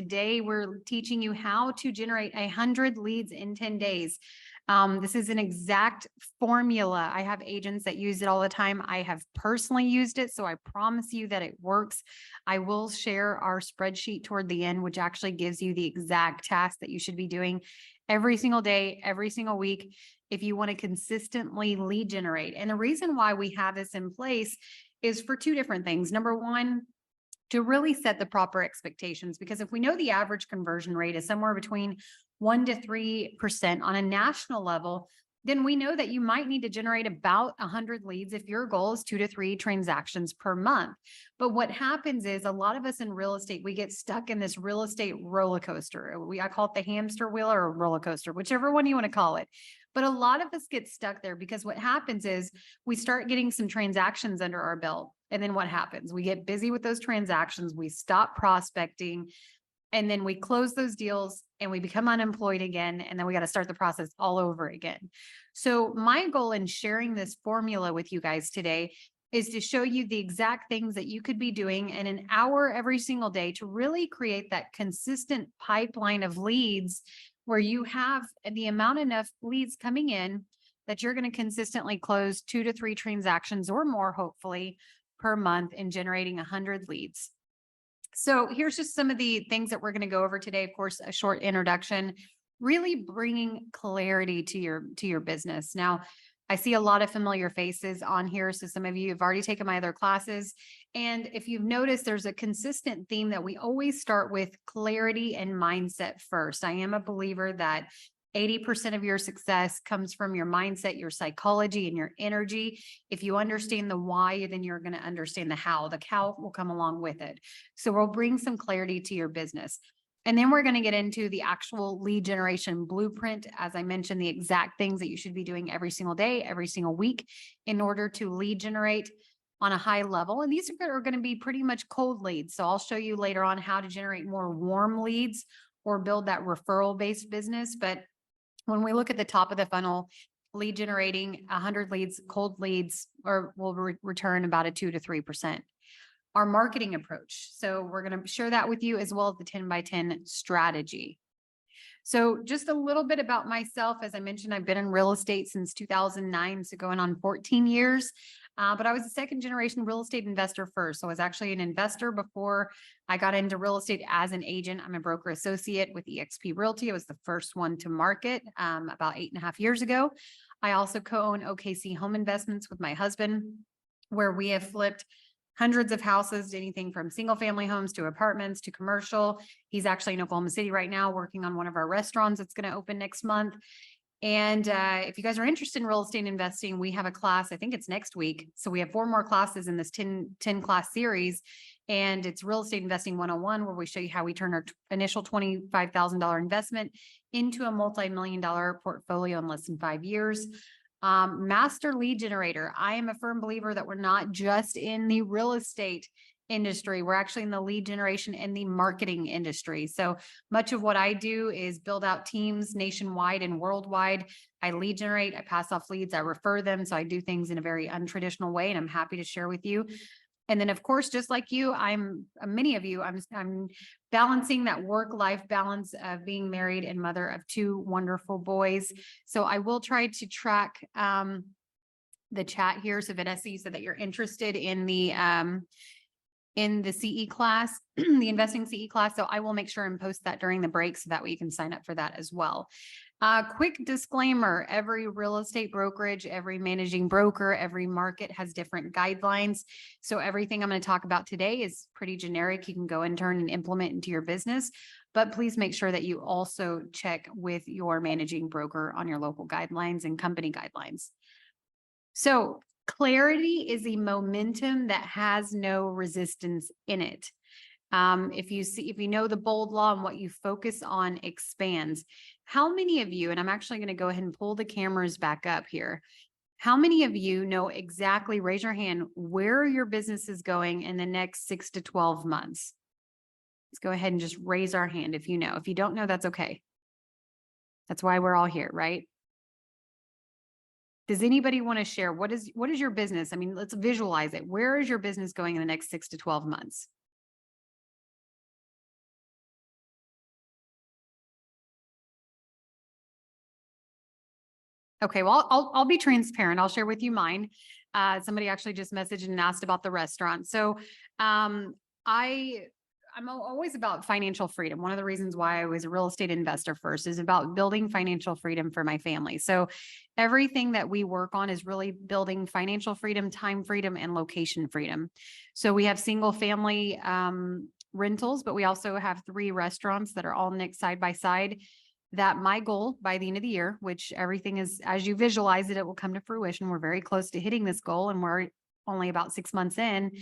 Today, we're teaching you how to generate 100 leads in 10 days. This is an exact formula. I have agents that use it all the time. I have personally used it, so I promise you that it works. I will share our spreadsheet toward the end, which actually gives you the exact task that you should be doing every single day, every single week, if you want to consistently lead generate. And the reason why we have this in place is for two different things. Number one, to really set the proper expectations, because if we know the average conversion rate is somewhere between 1 to 3% on a national level, then we know that you might need to generate about 100 leads if your goal is 2 to 3 transactions per month. But what happens is a lot of us in real estate, we get stuck in this real estate roller coaster. I call it the hamster wheel or roller coaster, whichever one you want to call it. But a lot of us get stuck there because what happens is we start getting some transactions under our belt. And then what happens? We get busy with those transactions, we stop prospecting, and then we close those deals and we become unemployed again. And then we got to start the process all over again. So my goal in sharing this formula with you guys today is to show you the exact things that you could be doing in an hour every single day to really create that consistent pipeline of leads where you have the amount enough leads coming in that you're going to consistently close 2 to 3 transactions or more, hopefully, per month and generating 100 leads. So here's just some of the things that we're going to go over today. Of course, a short introduction, really bringing clarity to your business. Now, I see a lot of familiar faces on here. So some of you have already taken my other classes. And if you've noticed, there's a consistent theme that we always start with clarity and mindset first. I am a believer that 80% of your success comes from your mindset, your psychology, and your energy. If you understand the why, then you're going to understand the how. The how will come along with it. So we'll bring some clarity to your business. And then we're going to get into the actual lead generation blueprint. As I mentioned, the exact things that you should be doing every single day, every single week in order to lead generate on a high level. And these are going to be pretty much cold leads. So I'll show you later on how to generate more warm leads or build that referral-based business. But when we look at the top of the funnel, lead generating 100 leads, cold leads, or will return about a 2 to 3%. Our marketing approach. So we're going to share that with you as well as the 10 by 10 strategy. So just a little bit about myself. As I mentioned, I've been in real estate since 2009, so going on 14 years. But I was a second generation real estate investor first. So I was actually an investor before I got into real estate as an agent. I'm a broker associate with eXp Realty. I was the first one to market about 8.5 years ago. I also co-own OKC Home Investments with my husband, where we have flipped hundreds of houses, anything from single family homes to apartments to commercial. He's actually in Oklahoma City right now working on one of our restaurants that's going to open next month. And if you guys are interested in real estate investing, we have a class, I think it's next week. So we have 4 more classes in this 10 class series. And it's Real Estate Investing 101, where we show you how we turn our initial $25,000 investment into a multi-million-dollar portfolio in less than 5 years. Master lead generator. I am a firm believer that we're not just in the real estate industry. We're actually in the lead generation and the marketing industry. So much of what I do is build out teams nationwide and worldwide. I lead generate, I pass off leads, I refer them. So I do things in a very untraditional way, and I'm happy to share with you. And then, of course, just like you, many of you, I'm balancing that work-life balance of being married and mother of 2 wonderful boys. So I will try to track the chat here. So Vanessa, you said that you're interested in the CE class, the investing CE class. So I will make sure and post that during the break so that way you can sign up for that as well. Quick disclaimer, every real estate brokerage, every managing broker, every market has different guidelines. So everything I'm going to talk about today is pretty generic. You can go and turn and implement into your business, but please make sure that you also check with your managing broker on your local guidelines and company guidelines. So clarity is a momentum that has no resistance in it. If you know the bold law and what you focus on expands. How many of you, and I'm actually going to go ahead and pull the cameras back up here. How many of you know exactly, raise your hand, where your business is going in the next 6 to 12 months? Let's go ahead and just raise our hand if you know. If you don't know, that's okay. That's why we're all here, right? Does anybody want to share? What is your business? I mean, let's visualize it. Where is your business going in the next 6 to 12 months? Okay, well, I'll be transparent. I'll share with you mine. Somebody actually just messaged and asked about the restaurant. So, um, I always about financial freedom. One of the reasons why I was a real estate investor first is about building financial freedom for my family. So, everything that we work on is really building financial freedom, time freedom, and location freedom. So, we have single family rentals, but we also have 3 restaurants that are all next side by side, that my goal by the end of the year, which everything is as you visualize it, it will come to fruition. We're very close to hitting this goal and we're only about 6 months in,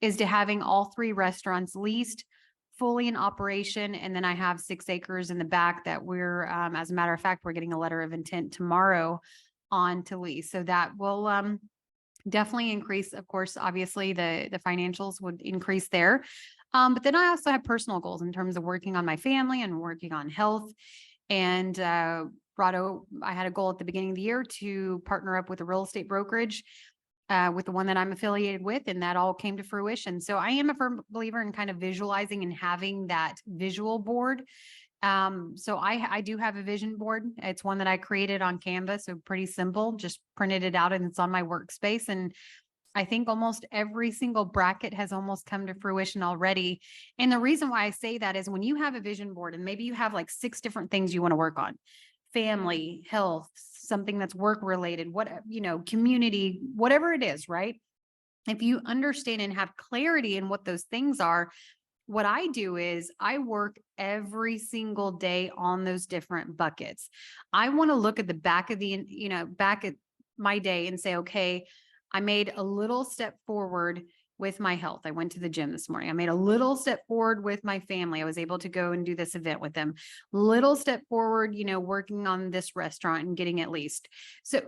is to having all 3 restaurants leased, fully in operation. And then I have 6 acres in the back that we're, as a matter of fact, we're getting a letter of intent tomorrow on to lease. So that will, definitely increase, of course, obviously the financials would increase there. But then I also have personal goals in terms of working on my family and working on health. And I had a goal at the beginning of the year to partner up with a real estate brokerage, with the one that I'm affiliated with, and that all came to fruition. So I am a firm believer in kind of visualizing and having that visual board. So I do have a vision board. It's one that I created on Canva, so pretty simple, just printed it out and it's on my workspace. And I think almost every single bracket has almost come to fruition already. And the reason why I say that is when you have a vision board and maybe you have like 6 different things you want to work on, family, health, something that's work related, community, whatever it is, right? If you understand and have clarity in what those things are, what I do is I work every single day on those different buckets. I want to look at the back of back at my day and say, okay, I made a little step forward with my health. I went to the gym this morning. I made a little step forward with my family. I was able to go and do this event with them. Little step forward, working on this restaurant and getting at least. So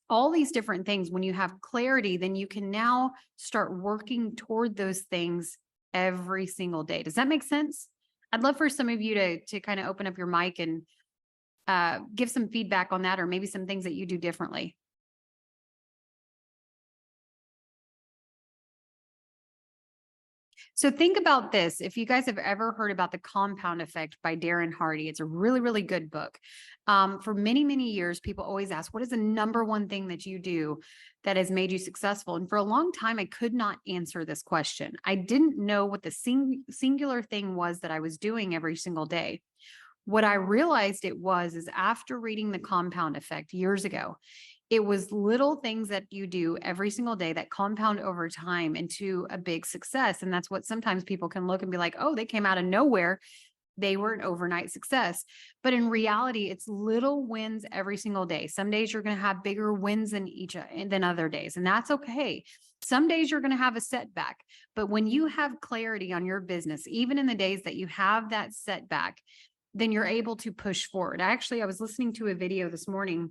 all these different things, when you have clarity, then you can now start working toward those things every single day. Does that make sense? I'd love for some of you to kind of open up your mic and give some feedback on that, or maybe some things that you do differently. So think about this. If you guys have ever heard about The Compound Effect by Darren Hardy, it's a really, really good book. For many, many years, people always ask, what is the number one thing that you do that has made you successful? And for a long time, I could not answer this question. I didn't know what the singular thing was that I was doing every single day. What I realized it was is after reading The Compound Effect years ago, it was little things that you do every single day that compound over time into a big success. And that's what sometimes people can look and be like, oh, they came out of nowhere. They were an overnight success. But in reality, it's little wins every single day. Some days you're going to have bigger wins than other days, and that's okay. Some days you're going to have a setback, but when you have clarity on your business, even in the days that you have that setback, then you're able to push forward. I was listening to a video this morning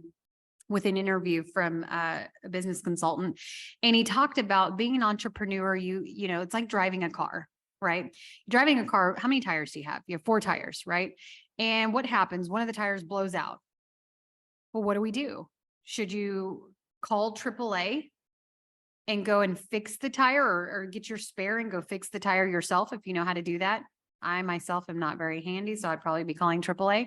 with an interview from a business consultant, and he talked about being an entrepreneur. It's like driving a car, right? Driving a car, how many tires do you have? You have 4 tires, right? And what happens? One of the tires blows out. Well, what do we do? Should you call AAA and go and fix the tire, or get your spare and go fix the tire yourself if you know how to do that? I myself am not very handy, so I'd probably be calling AAA.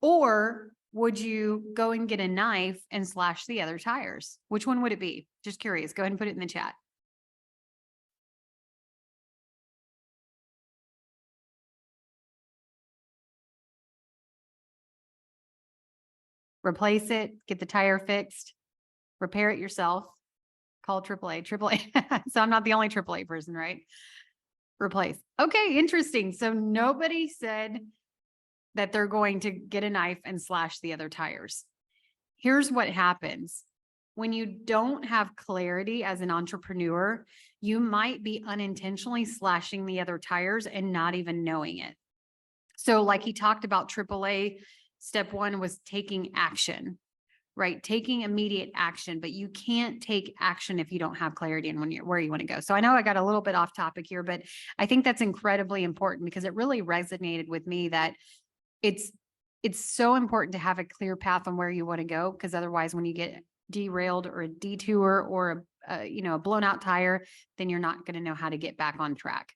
Or would you go and get a knife and slash the other tires? Which one would it be? Just curious. Go ahead and put it in the chat. Replace it, get the tire fixed, repair it yourself, call AAA. AAA. So I'm not the only AAA person, right? Replace. Okay, interesting. So nobody said that they're going to get a knife and slash the other tires. Here's what happens. When you don't have clarity as an entrepreneur, you might be unintentionally slashing the other tires and not even knowing it. So like he talked about AAA, step 1 was taking action, right? Taking immediate action, but you can't take action if you don't have clarity in where you want to go. So I know I got a little bit off topic here, but I think that's incredibly important because it really resonated with me that it's so important to have a clear path on where you want to go, because otherwise when you get derailed or a detour or a blown out tire, then you're not going to know how to get back on track.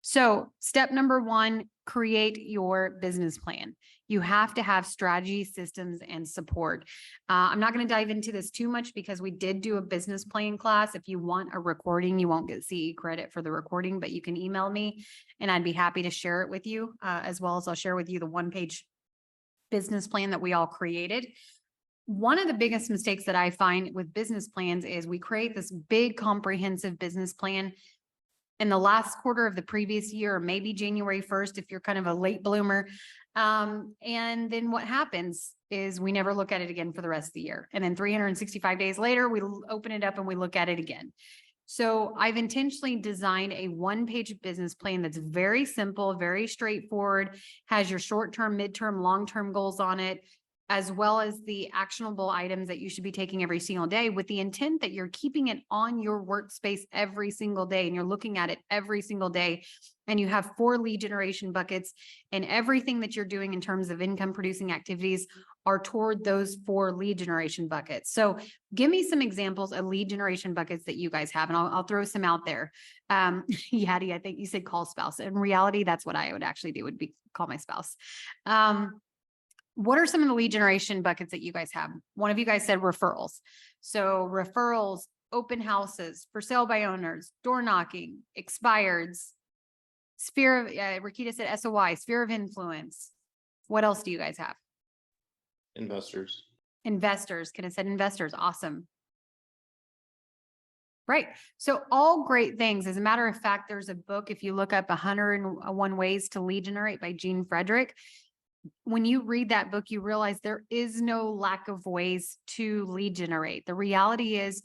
So step number one, create your business plan. You have to have strategy, systems, and support. I'm not going to dive into this too much because we did do a business plan class. If you want a recording, you won't get CE credit for the recording, but you can email me and I'd be happy to share it with you, as well as I'll share with you the one-page business plan that we all created. One of the biggest mistakes that I find with business plans is we create this big comprehensive business plan in the last quarter of the previous year, or maybe January 1st, if you're kind of a late bloomer. And then what happens is we never look at it again for the rest of the year. And then 365 days later, we open it up and we look at it again. So I've intentionally designed a one-page business plan that's very simple, very straightforward, has your short-term, mid-term, long-term goals on it, as well as the actionable items that you should be taking every single day, with the intent that you're keeping it on your workspace every single day and you're looking at it every single day. And you have 4 lead generation buckets, and everything that you're doing in terms of income producing activities are toward those 4 lead generation buckets. So give me some examples of lead generation buckets that you guys have, and I'll throw some out there. Yadi, I think you said call spouse. In reality, that's what I would actually do, would be call my spouse. What are some of the lead generation buckets that you guys have? One of you guys said referrals. So referrals, open houses, for sale by owners, door knocking, expireds, sphere of, Rakita said SOI, sphere of influence. What else do you guys have? Investors. Investors. Can I said investors? Awesome. Right. So all great things. As a matter of fact, there's a book, if you look up 101 Ways to Lead Generate by Gene Frederick. When you read that book, you realize there is no lack of ways to lead generate. The reality is,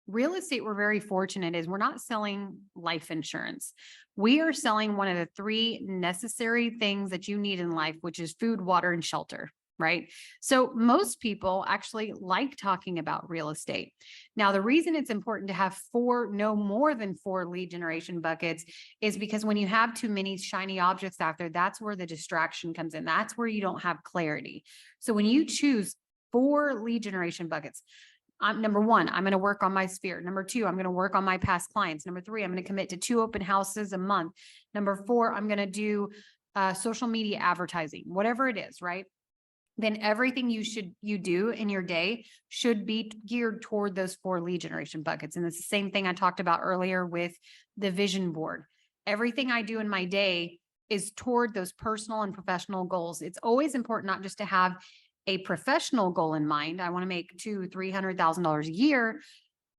real estate, we're very fortunate, is we're not selling life insurance. We are selling one of the 3 necessary things that you need in life, which is food, water, and shelter. Right? So most people actually like talking about real estate. Now, the reason it's important to have no more than 4 lead generation buckets is because when you have too many shiny objects out there, that's where the distraction comes in. That's where you don't have clarity. So when you choose 4 lead generation buckets, number 1, I'm going to work on my sphere. Number 2, I'm going to work on my past clients. Number 3, I'm going to commit to 2 open houses a month. Number 4, I'm going to do social media advertising, whatever it is, right? Then everything you do in your day should be geared toward those 4 lead generation buckets. And it's the same thing I talked about earlier with the vision board. Everything I do in my day is toward those personal and professional goals. It's always important not just to have a professional goal in mind. I want to make $200,000-$300,000 a year,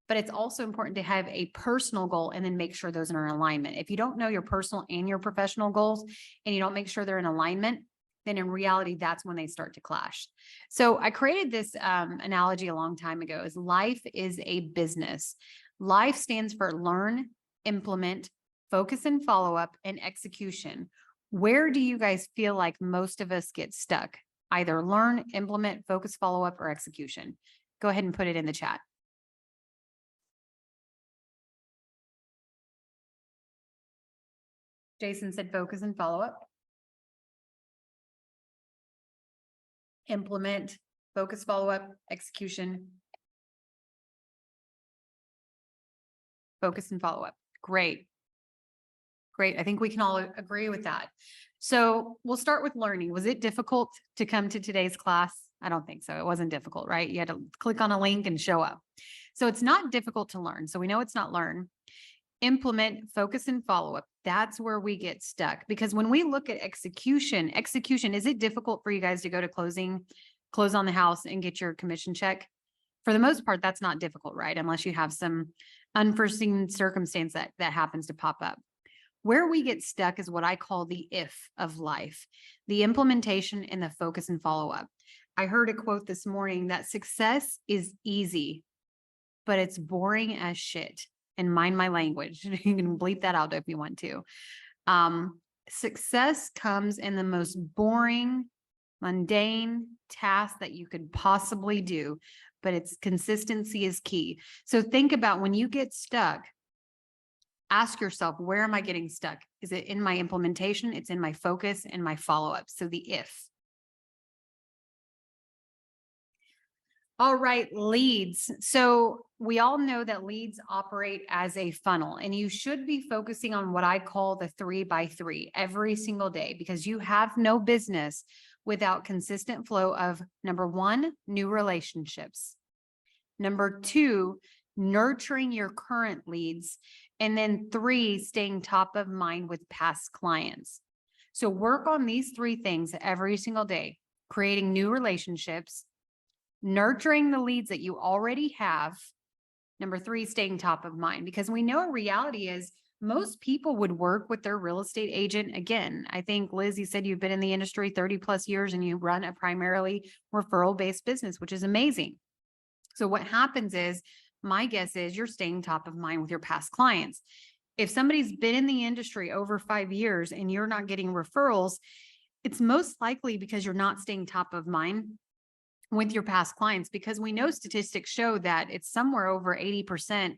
but it's also important to have a personal goal and then make sure those are in alignment. If you don't know your personal and your professional goals and you don't make sure they're in alignment, then in reality, that's when they start to clash. So I created this analogy a long time ago, is life is a business. Life stands for learn, implement, focus and follow up, and execution. Where do you guys feel like most of us get stuck? Either learn, implement, focus, follow up, or execution. Go ahead and put it in the chat. Jason said focus and follow up. Implement, focus, follow up, execution, focus and follow up. Great. Great. I think we can all agree with that. So we'll start with learning. Was it difficult to come to today's class? I don't think so. It wasn't difficult, right? You had to click on a link and show up. So it's not difficult to learn. So we know it's not learn. Implement, focus, and follow up. That's where we get stuck, because when we look at execution, is it difficult for you guys to go to close on the house and get your commission check? For the most part, that's not difficult, right? Unless you have some unforeseen circumstance that happens to pop up. Where we get stuck is what I call the if of life, the implementation and the focus and follow up. I heard a quote this morning that success is easy, but it's boring as shit. And mind my language. You can bleep that out if you want to. Success comes in the most boring, mundane task that you could possibly do, but its consistency is key. So think about when you get stuck, ask yourself, where am I getting stuck? Is it in my implementation? It's in my focus and my follow-up. So the if. All right, leads. So we all know that leads operate as a funnel, and you should be focusing on what I call the 3x3 every single day, because you have no business without consistent flow of number one, new relationships. Number two, nurturing your current leads. And then three, staying top of mind with past clients. So work on these three things every single day: creating new relationships, nurturing the leads that you already have. Number three, staying top of mind, because we know a reality is most people would work with their real estate agent. Again, I think Liz, you said you've been in the industry 30 plus years and you run a primarily referral based business, which is amazing. So what happens is, my guess is you're staying top of mind with your past clients. If somebody's been in the industry over 5 years and you're not getting referrals, it's most likely because you're not staying top of mind with your past clients, because we know statistics show that it's somewhere over 80%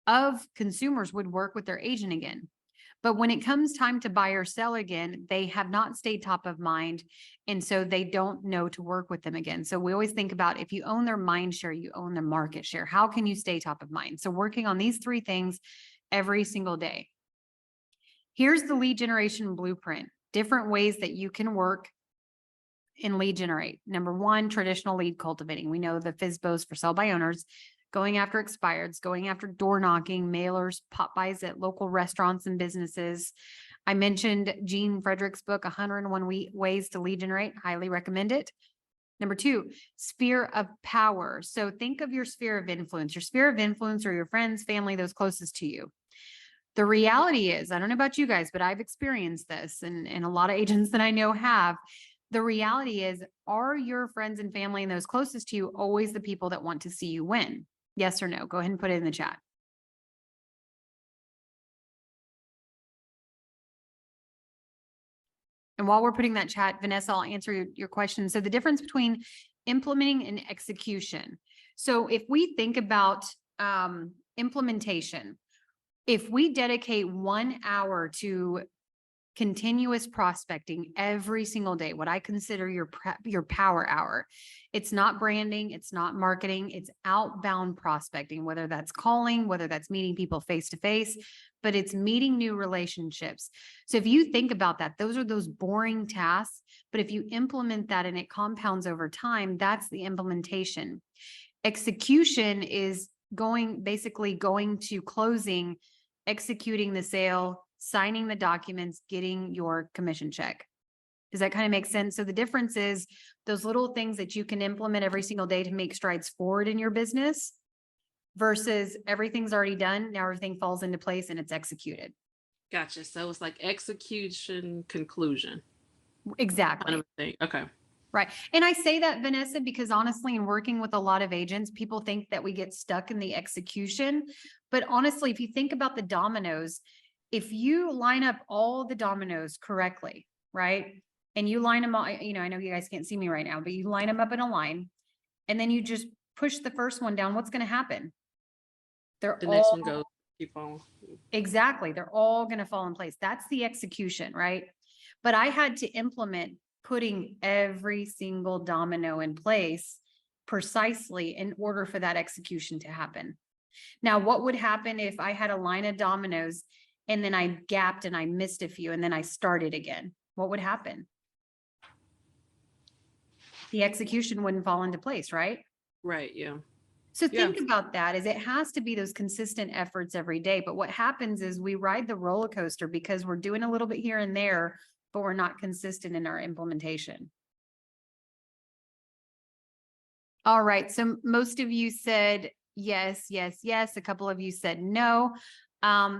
of consumers would work with their agent again. But when it comes time to buy or sell again, they have not stayed top of mind. And so they don't know to work with them again. So we always think about, if you own their mind share, you own their market share. How can you stay top of mind? So working on these three things every single day. Here's the lead generation blueprint, different ways that you can work in lead generate. Number one, traditional lead cultivating. We know the FSBOs for sell by owners, going after expireds, going after door knocking, mailers, pop buys at local restaurants and businesses. I mentioned Gene Frederick's book, 101 Ways to Lead Generate. Highly recommend it. Number two, sphere of power. So think of your sphere of influence. Your sphere of influence are your friends, family, those closest to you. The reality is, I don't know about you guys, but I've experienced this, and a lot of agents that I know have. The reality is, are your friends and family and those closest to you always the people that want to see you win? Yes or no? Go ahead and put it in the chat. And while we're putting that chat, Vanessa, I'll answer your question. So the difference between implementing and execution. So if we think about implementation, if we dedicate 1 hour to continuous prospecting every single day, what I consider your power hour. It's not branding, it's not marketing, it's outbound prospecting, whether that's calling, whether that's meeting people face to face, but it's meeting new relationships. So if you think about that, those are those boring tasks, but if you implement that and it compounds over time, that's the implementation. Execution is basically going to closing, executing the sale, signing the documents, getting your commission check. Does that kind of make sense? So the difference is those little things that you can implement every single day to make strides forward in your business versus everything's already done. Now everything falls into place and it's executed. Gotcha. So it's like execution, conclusion. Exactly. Kind of thing. Okay. Right. And I say that, Vanessa, because honestly, in working with a lot of agents, people think that we get stuck in the execution. But honestly, if you think about the dominoes, if you line up all the dominoes correctly, right? And you line them all, I know you guys can't see me right now, but you line them up in a line and then you just push the first one down, what's going to happen? The next one goes, keep on. Exactly. They're all going to fall in place. That's the execution, right? But I had to implement putting every single domino in place precisely in order for that execution to happen. Now, what would happen if I had a line of dominoes and then I gapped and I missed a few and then I started again? What would happen? The execution wouldn't fall into place, right? Right. Yeah. So think about that, is it has to be those consistent efforts every day. But what happens is we ride the roller coaster because we're doing a little bit here and there, but we're not consistent in our implementation. All right. So most of you said yes, yes, yes. A couple of you said no.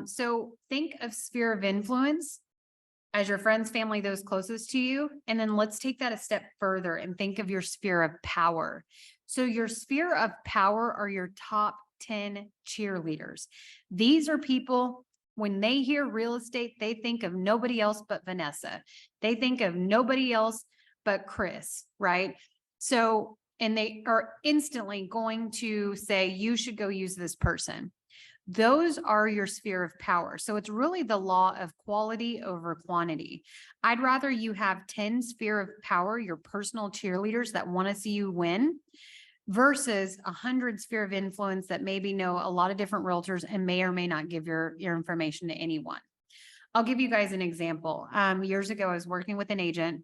So think of sphere of influence as your friends, family, those closest to you. And then let's take that a step further and think of your sphere of power. So your sphere of power are your top 10 cheerleaders. These are people, when they hear real estate, they think of nobody else but Vanessa. They think of nobody else but Chris, right? So, and they are instantly going to say, you should go use this person. Those are your sphere of power. So it's really the law of quality over quantity. I'd rather you have 10 sphere of power, your personal cheerleaders that want to see you win, versus 100 sphere of influence that maybe know a lot of different realtors and may or may not give your information to anyone. I'll give you guys an example. Years ago, I was working with an agent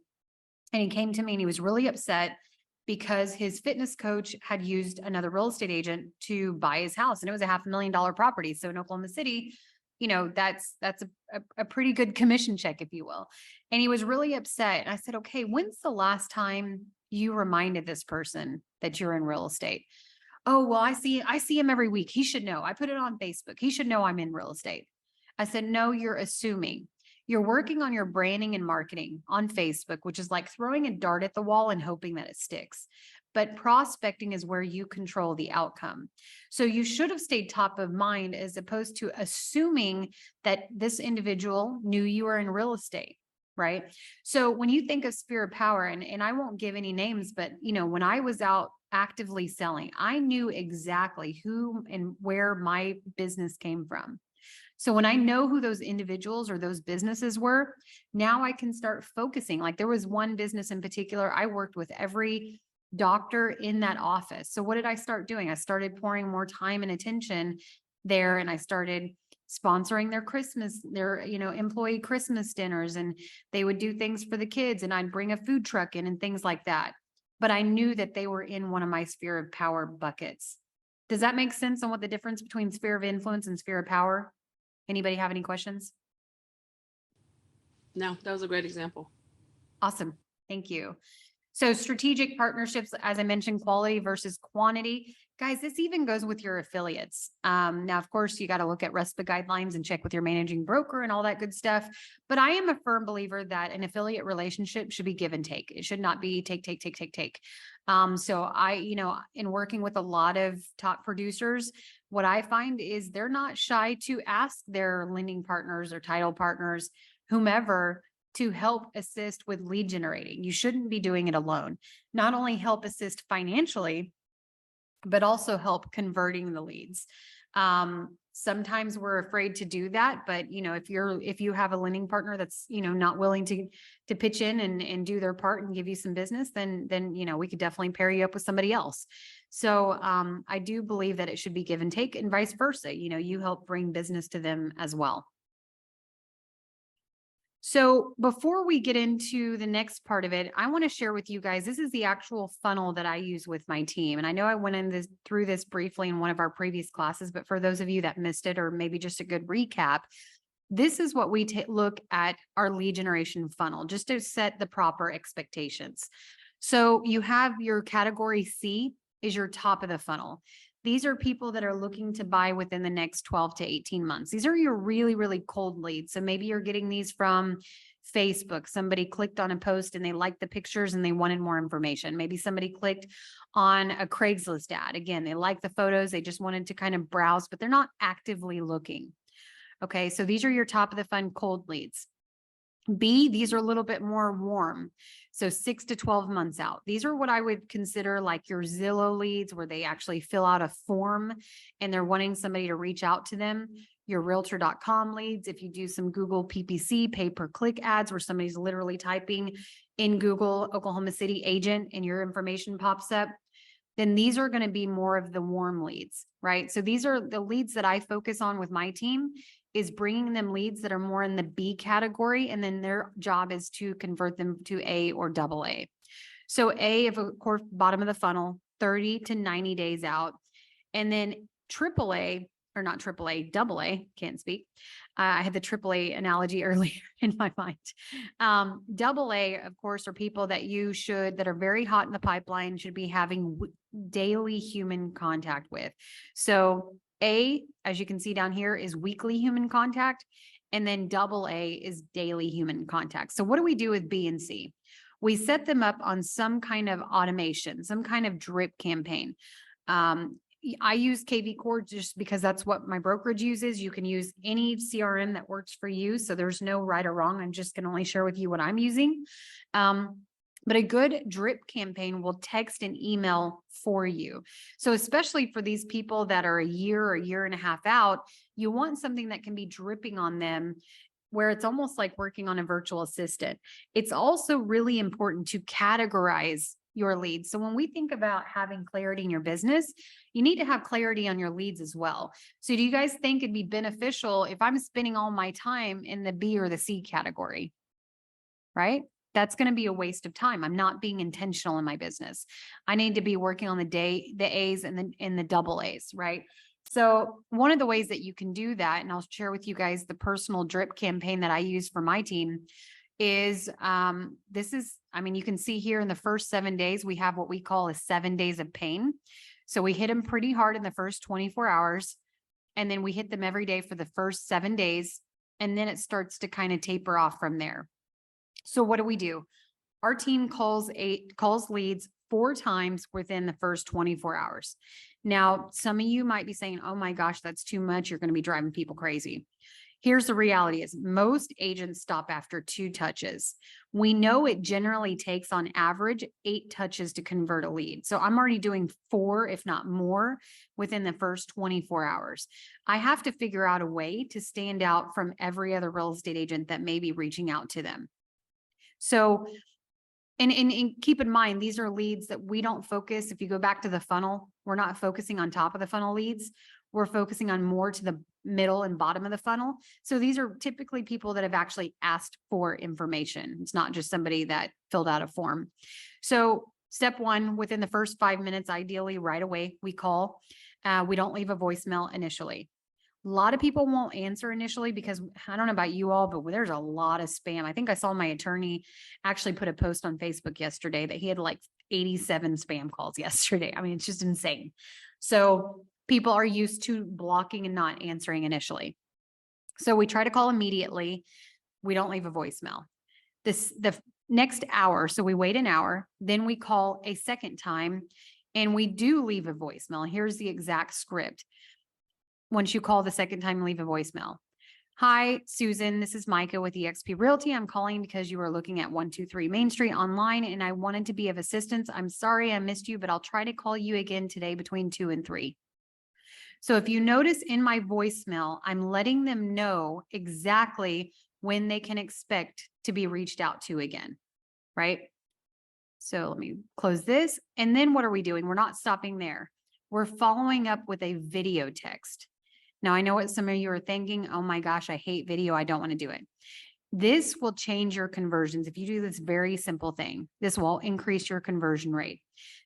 and he came to me and he was really upset because his fitness coach had used another real estate agent to buy his house. And it was a $500,000 property. So in Oklahoma City, that's a pretty good commission check, if you will. And he was really upset. And I said, okay, when's the last time you reminded this person that you're in real estate? Oh, well, I see him every week. He should know. I put it on Facebook. He should know I'm in real estate. I said, no, you're assuming. You're working on your branding and marketing on Facebook, which is like throwing a dart at the wall and hoping that it sticks. But prospecting is where you control the outcome. So you should have stayed top of mind as opposed to assuming that this individual knew you were in real estate, right? So when you think of sphere of power, and I won't give any names, but when I was out actively selling, I knew exactly who and where my business came from. So when I know who those individuals or those businesses were, now I can start focusing. Like there was one business in particular, I worked with every doctor in that office. So what did I start doing? I started pouring more time and attention there, and I started sponsoring their employee Christmas dinners, and they would do things for the kids, and I'd bring a food truck in and things like that. But I knew that they were in one of my sphere of power buckets. Does that make sense on what the difference between sphere of influence and sphere of power? Anybody have any questions? No, that was a great example. Awesome. Thank you. So strategic partnerships, as I mentioned, quality versus quantity. Guys, this even goes with your affiliates. Now, of course, you got to look at RESPA guidelines and check with your managing broker and all that good stuff. But I am a firm believer that an affiliate relationship should be give and take. It should not be take. So I, in working with a lot of top producers, what I find is they're not shy to ask their lending partners or title partners, whomever, to help assist with lead generating. You shouldn't be doing it alone. Not only help assist financially, but also help converting the leads. Sometimes we're afraid to do that, but if you have a lending partner that's, not willing to pitch in and do their part and give you some business, then, we could definitely pair you up with somebody else. So, I do believe that it should be give and take and vice versa. You help bring business to them as well. So before we get into the next part of it, I want to share with you guys, this is the actual funnel that I use with my team. And I know I went through this briefly in one of our previous classes, but for those of you that missed it, or maybe just a good recap, this is what we look at our lead generation funnel, just to set the proper expectations. So you have your category C is your top of the funnel. These are people that are looking to buy within the next 12 to 18 months. These are your really, really cold leads. So maybe you're getting these from Facebook. Somebody clicked on a post and they liked the pictures and they wanted more information. Maybe somebody clicked on a Craigslist ad. Again, they like the photos. They just wanted to kind of browse, but they're not actively looking. Okay, so these are your top of the funnel cold leads. B, these are a little bit more warm. So 6 to 12 months out. These are what I would consider like your Zillow leads, where they actually fill out a form and they're wanting somebody to reach out to them. Your realtor.com leads, if you do some Google PPC, pay per click ads, where somebody's literally typing in Google Oklahoma City agent and your information pops up, then these are going to be more of the warm leads, right? So these are the leads that I focus on with my team, is bringing them leads that are more in the B category. And then their job is to convert them to A or double A. So A, of course, bottom of the funnel, 30 to 90 days out. And then triple A, or not triple A, double A, can't speak. I had the triple A analogy earlier in my mind. Double A, of course, are people that that are very hot in the pipeline, should be having daily human contact with. So A, as you can see down here, is weekly human contact. And then double A is daily human contact. So what do we do with B and C? We set them up on some kind of automation, some kind of drip campaign. I use KV Core just because that's what my brokerage uses. You can use any CRM that works for you. So there's no right or wrong. I'm just going to only share with you what I'm using. But a good drip campaign will text and email for you. So especially for these people that are a year and a half out, you want something that can be dripping on them, where it's almost like working on a virtual assistant. It's also really important to categorize your leads. So when we think about having clarity in your business, you need to have clarity on your leads as well. So do you guys think it'd be beneficial if I'm spending all my time in the B or the C category? Right? That's going to be a waste of time. I'm not being intentional in my business. I need to be working on the A's and the double A's, right? So one of the ways that you can do that, and I'll share with you guys the personal drip campaign that I use for my team is, you can see here in the first 7 days, we have what we call 7 days of pain. So we hit them pretty hard in the first 24 hours, and then we hit them every day for the first 7 days. And then it starts to kind of taper off from there. So what do? Our team calls leads 4 times within the first 24 hours. Now, some of you might be saying, oh my gosh, that's too much. You're going to be driving people crazy. Here's the reality is most agents stop after 2 touches. We know it generally takes on average 8 touches to convert a lead. So I'm already doing 4, if not more, within the first 24 hours. I have to figure out a way to stand out from every other real estate agent that may be reaching out to them. So, and keep in mind, these are leads that we don't focus. If you go back to the funnel, we're not focusing on top of the funnel leads. We're focusing on more to the middle and bottom of the funnel. So these are typically people that have actually asked for information. It's not just somebody that filled out a form. So step 1, within the first 5 minutes, ideally right away, we call. We don't leave a voicemail initially. A lot of people won't answer initially because I don't know about you all, but there's a lot of spam. I think I saw my attorney actually put a post on Facebook yesterday that he had like 87 spam calls yesterday. I mean, it's just insane. So people are used to blocking and not answering initially. So we try to call immediately. We don't leave a voicemail. The next hour, so we wait an hour, then we call a second time and we do leave a voicemail. Here's the exact script. Once you call the second time, leave a voicemail. Hi, Susan, this is Micah with eXp Realty. I'm calling because you were looking at 123 Main Street online and I wanted to be of assistance. I'm sorry I missed you, but I'll try to call you again today between 2 and 3. So if you notice in my voicemail, I'm letting them know exactly when they can expect to be reached out to again, right? So let me close this. And then what are we doing? We're not stopping there. We're following up with a video text. Now, I know what some of you are thinking, oh my gosh, I hate video. I don't want to do it. This will change your conversions. If you do this very simple thing, this will increase your conversion rate.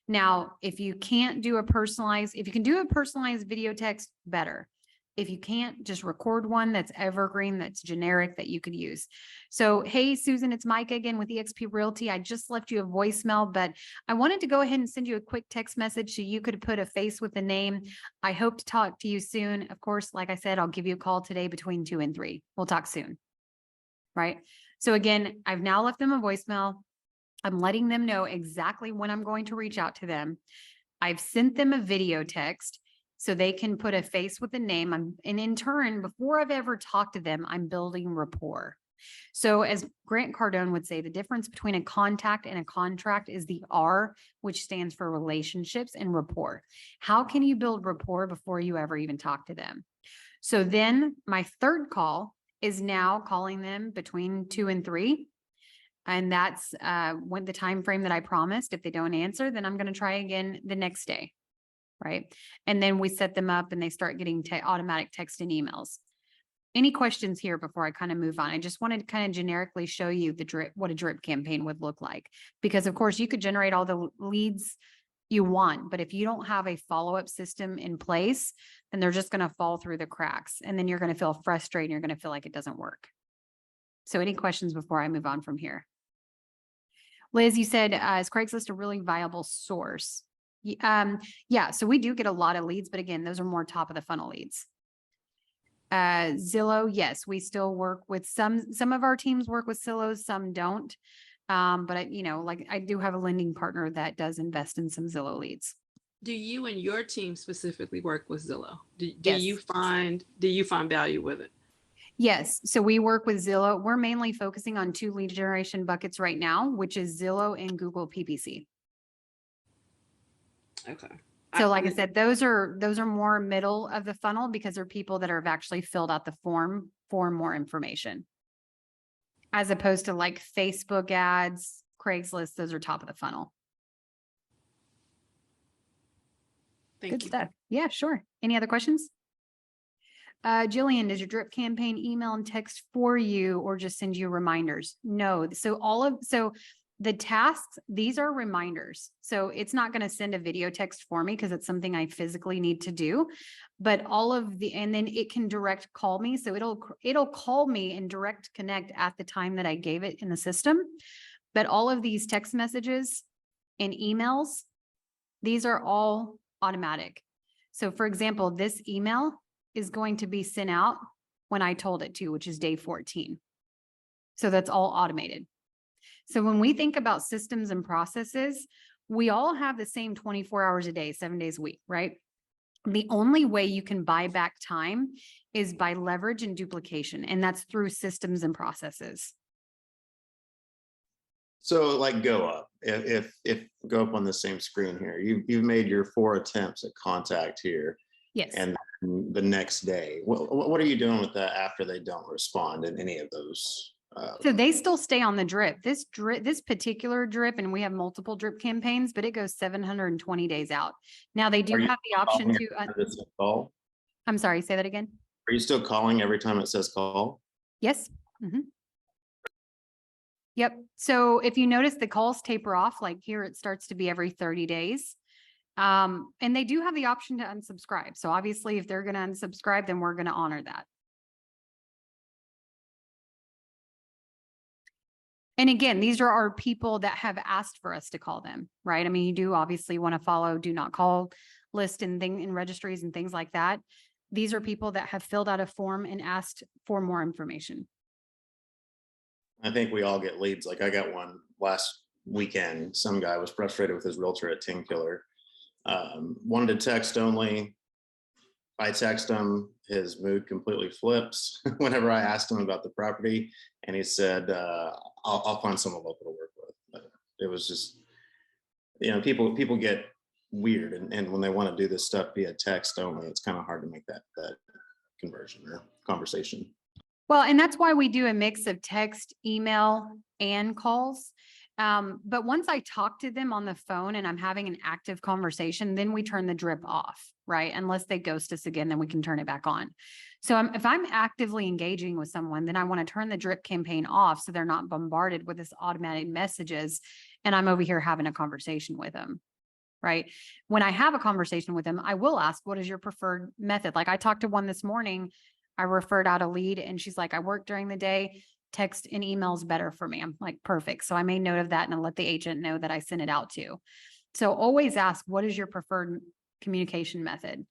Now, if you can do a personalized video text, better. If you can't, just record one that's evergreen, that's generic, that you could use. So, hey, Susan, it's Micah again with eXp Realty. I just left you a voicemail, but I wanted to go ahead and send you a quick text message so you could put a face with the name. I hope to talk to you soon. Of course, like I said, I'll give you a call today between 2 and 3. We'll talk soon. Right? So again, I've now left them a voicemail. I'm letting them know exactly when I'm going to reach out to them. I've sent them a video text so they can put a face with the name. And in turn, before I've ever talked to them, I'm building rapport. So as Grant Cardone would say, the difference between a contact and a contract is the R, which stands for relationships and rapport. How can you build rapport before you ever even talk to them? So then my third call is now calling them between 2 and 3. And that's when the time frame that I promised. If they don't answer, then I'm going to try again the next day. Right. And then we set them up and they start getting automatic text and emails. Any questions here before I kind of move on? I just wanted to kind of generically show you what a drip campaign would look like, because of course you could generate all the leads you want, but if you don't have a follow-up system in place, then they're just going to fall through the cracks. And then you're going to feel frustrated. You're going to feel like it doesn't work. So any questions before I move on from here? Liz, you said, is Craigslist a really viable source? Yeah, so we do get a lot of leads, but again, those are more top of the funnel leads. Zillow, yes, we still work with some of our teams work with Zillow, some don't. But I do have a lending partner that does invest in some Zillow leads. Do you and your team specifically work with Zillow? Do Yes. you find value with it? Yes. So we work with Zillow. We're mainly focusing on 2 lead generation buckets right now, which is Zillow and Google PPC. Okay. So like I said, those are more middle of the funnel because they're people that have actually filled out the form for more information. As opposed to like Facebook ads, Craigslist, those are top of the funnel. Thank Good you. stuff. Yeah, sure. Any other questions? Jillian, does your drip campaign email and text for you or just send you reminders? No. So the tasks, these are reminders. So it's not going to send a video text for me because it's something I physically need to do. But and then it can direct call me. So it'll call me and direct connect at the time that I gave it in the system. But all of these text messages and emails, these are all automatic. So for example, this email is going to be sent out when I told it to, which is day 14. So that's all automated. So when we think about systems and processes, we all have the same 24 hours a day, 7 days a week, right? The only way you can buy back time is by leverage and duplication, and that's through systems and processes. So like go up, if go up on the same screen here, you've made your 4 attempts at contact here. Yes. And the next day, what are you doing with that after they don't respond in any of those? So they still stay on the drip. This particular drip, and we have multiple drip campaigns, but it goes 720 days out. Now they do Are you have the option calling to, every time it says call? I'm sorry, say that again. Are you still calling every time it says call? Yes. Mhm. Yep. So if you notice the calls taper off, like here, it starts to be every 30 days. And they do have the option to unsubscribe. So obviously if they're going to unsubscribe, then we're going to honor that. And again, these are our people that have asked for us to call them, right? I mean, you do obviously want to follow do not call list and registries and things like that. These are people that have filled out a form and asked for more information. I think we all get leads. Like I got one last weekend. Some guy was frustrated with his realtor at Tin Killer. Wanted to text only. I text him, his mood completely flips whenever I asked him about the property, and he said, I'll find someone local to work with. But it was just, people get weird, and when they want to do this stuff via text only, it's kind of hard to make that conversion or conversation. Well, and that's why we do a mix of text, email, and calls. But once I talk to them on the phone and I'm having an active conversation, then we turn the drip off, right? Unless they ghost us again, then we can turn it back on. So if I'm actively engaging with someone, then I want to turn the drip campaign off so they're not bombarded with this automatic messages and I'm over here having a conversation with them, right? When I have a conversation with them, I will ask, what is your preferred method? Like I talked to one this morning, I referred out a lead and she's like, I work during the day. Text and email is better for me. I'm like, perfect. So I made note of that and I let the agent know that I sent it out to. So always ask, what is your preferred communication method?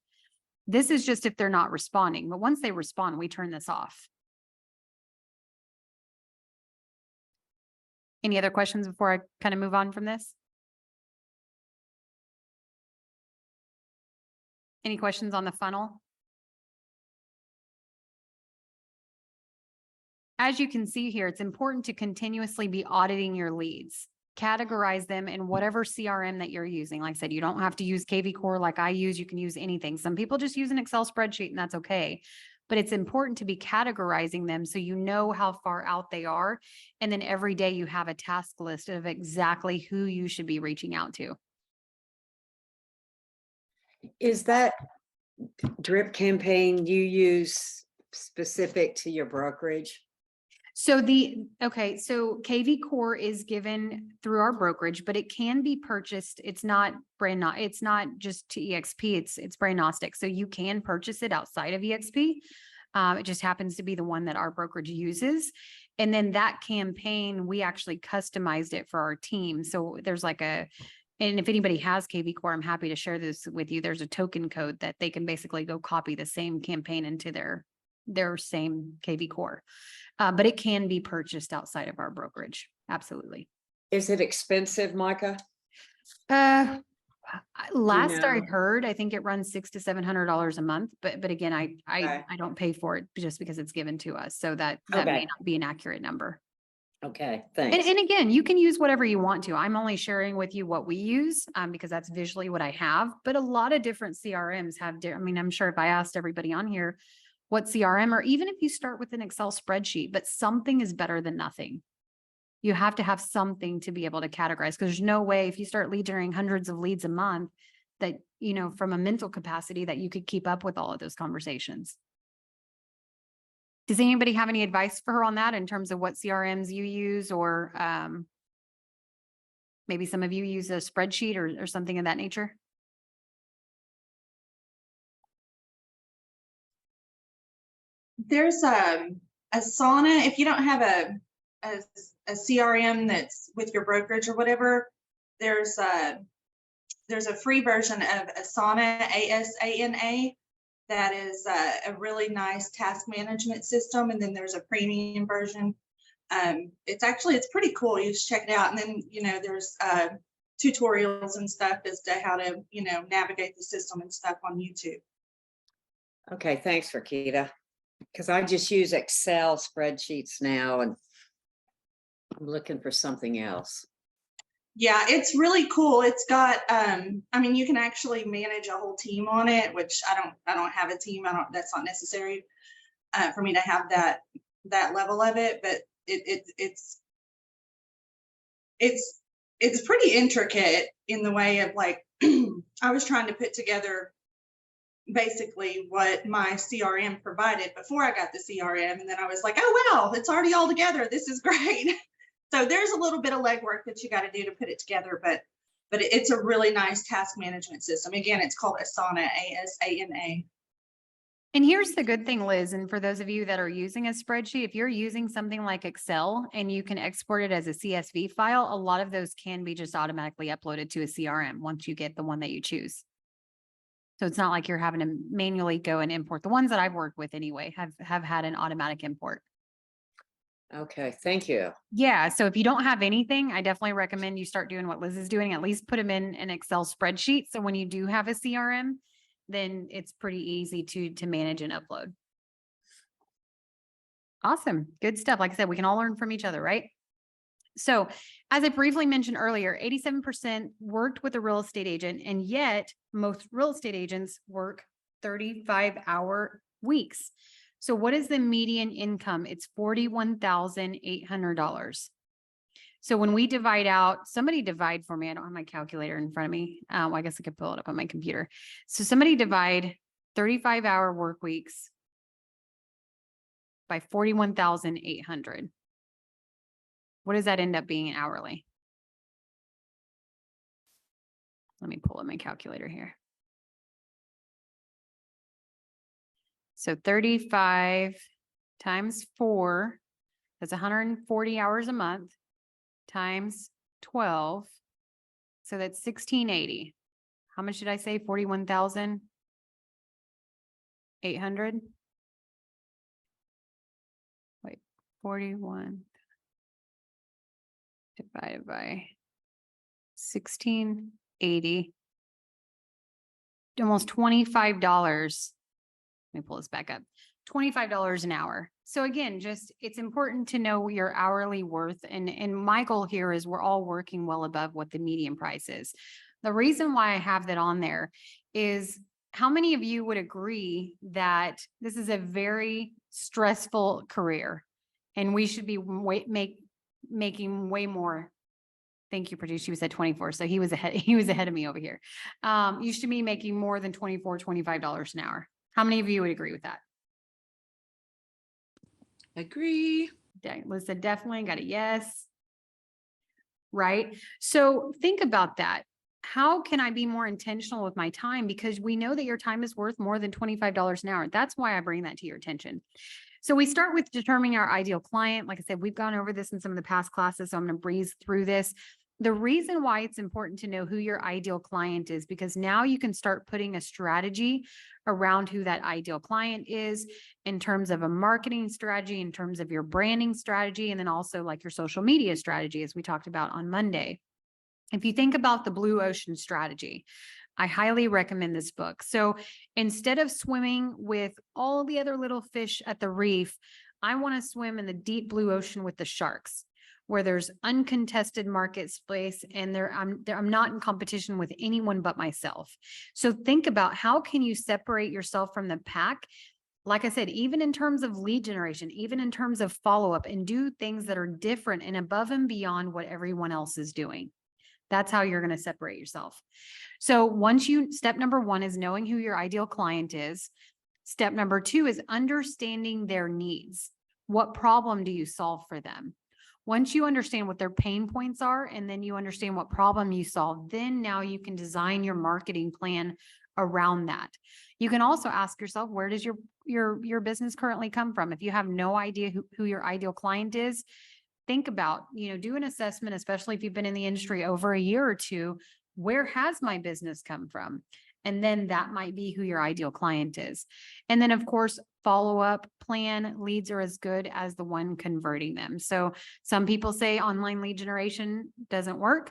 This is just if they're not responding, but once they respond, we turn this off. Any other questions before I kind of move on from this? Any questions on the funnel? As you can see here, it's important to continuously be auditing your leads, categorize them in whatever CRM that you're using. Like I said, you don't have to use KV Core like I use. You can use anything. Some people just use an Excel spreadsheet and that's okay. But it's important to be categorizing them so you know how far out they are. And then every day you have a task list of exactly who you should be reaching out to. Is that drip campaign you use specific to your brokerage? So so KV Core is given through our brokerage, but it can be purchased. It's not just to EXP, it's brand agnostic. So you can purchase it outside of EXP. It just happens to be the one that our brokerage uses. And then that campaign, we actually customized it for our team. So there's and if anybody has KV Core, I'm happy to share this with you. There's a token code that they can basically go copy the same campaign into their same KV Core. But it can be purchased outside of our brokerage. Absolutely. Is it expensive, Micah? Last I know? heard, I think it runs $600 to $700 a month, but again, Okay. I don't pay for it just because it's given to us. So that Okay. may not be an accurate number. Okay, thanks. And again, you can use whatever you want to. I'm only sharing with you what we use because that's visually what I have. But a lot of different CRMs have, I'm sure if I asked everybody on here what CRM, or even if you start with an Excel spreadsheet, but something is better than nothing. You have to have something to be able to categorize because there's no way if you start lead generating hundreds of leads a month that, from a mental capacity that you could keep up with all of those conversations. Does anybody have any advice for her on that in terms of what CRMs you use, or maybe some of you use a spreadsheet or something of that nature? There's a Asana. If you don't have a CRM that's with your brokerage or whatever, there's a free version of Asana, ASANA, that is a really nice task management system. And then there's a premium version. It's pretty cool. You just check it out. And then, there's tutorials and stuff as to how to, navigate the system and stuff on YouTube. Okay, thanks, Rakita. Because I just use Excel spreadsheets now, and I'm looking for something else. Yeah, it's really cool. It's got, you can actually manage a whole team on it, which I don't have a team. That's not necessary for me to have that level of it, but it's pretty intricate in the way of like, I was trying to put together basically what my CRM provided before I got the CRM. And then I was like, oh, wow, it's already all together. This is great. So there's a little bit of legwork that you got to do to put it together, but it's a really nice task management system. Again, it's called Asana, ASANA. And here's the good thing, Liz, and for those of you that are using a spreadsheet, if you're using something like Excel and you can export it as a CSV file, a lot of those can be just automatically uploaded to a CRM once you get the one that you choose. So it's not like you're having to manually go and import. The ones that I've worked with anyway have had an automatic import. Okay, thank you. Yeah. So if you don't have anything, I definitely recommend you start doing what Liz is doing, at least put them in an Excel spreadsheet. So when you do have a CRM, then it's pretty easy to manage and upload. Awesome. Good stuff. Like I said, we can all learn from each other, right? So as I briefly mentioned earlier, 87% worked with a real estate agent, and yet most real estate agents work 35-hour weeks. So what is the median income? It's $41,800. So when we divide out, somebody divide for me. I don't have my calculator in front of me. Well, I guess I could pull it up on my computer. So somebody divide 35-hour work weeks by 41,800. What does that end up being hourly? Let me pull up my calculator here. So 35 times 4, that's 140 hours a month, times 12. So that's 1,680. How much did I say? 41,800? Wait, 41 divided by 1,680. Almost $25. Let me pull this back up. $25 an hour. So again, it's important to know your hourly worth. And my goal here is we're all working well above what the median price is. The reason why I have that on there is, how many of you would agree that this is a very stressful career and we should be making way more? Thank you, producer. He said 24. So he was ahead of me over here. You should be making more than $24, $25 an hour. How many of you would agree with that? Agree. Liz said definitely, got a yes. Right? So think about that. How can I be more intentional with my time? Because we know that your time is worth more than $25 an hour. That's why I bring that to your attention. So we start with determining our ideal client. Like I said, we've gone over this in some of the past classes, so I'm going to breeze through this. The reason why it's important to know who your ideal client is, because now you can start putting a strategy around who that ideal client is in terms of a marketing strategy, in terms of your branding strategy, and then also like your social media strategy, as we talked about on Monday. If you think about the blue ocean strategy, I highly recommend this book. So instead of swimming with all the other little fish at the reef, I want to swim in the deep blue ocean with the sharks, where there's uncontested market space and I'm not in competition with anyone but myself. So think about, how can you separate yourself from the pack? Like I said, even in terms of lead generation, even in terms of follow-up, and do things that are different and above and beyond what everyone else is doing. That's how you're going to separate yourself. So once step number one is knowing who your ideal client is. Step number two is understanding their needs. What problem do you solve for them? Once you understand what their pain points are, and then you understand what problem you solve, then now you can design your marketing plan around that. You can also ask yourself, where does your business currently come from? If you have no idea who your ideal client is, think about, do an assessment, especially if you've been in the industry over a year or two. Where has my business come from? And then that might be who your ideal client is. And then, of course, follow-up plan leads are as good as the one converting them. So some people say online lead generation doesn't work.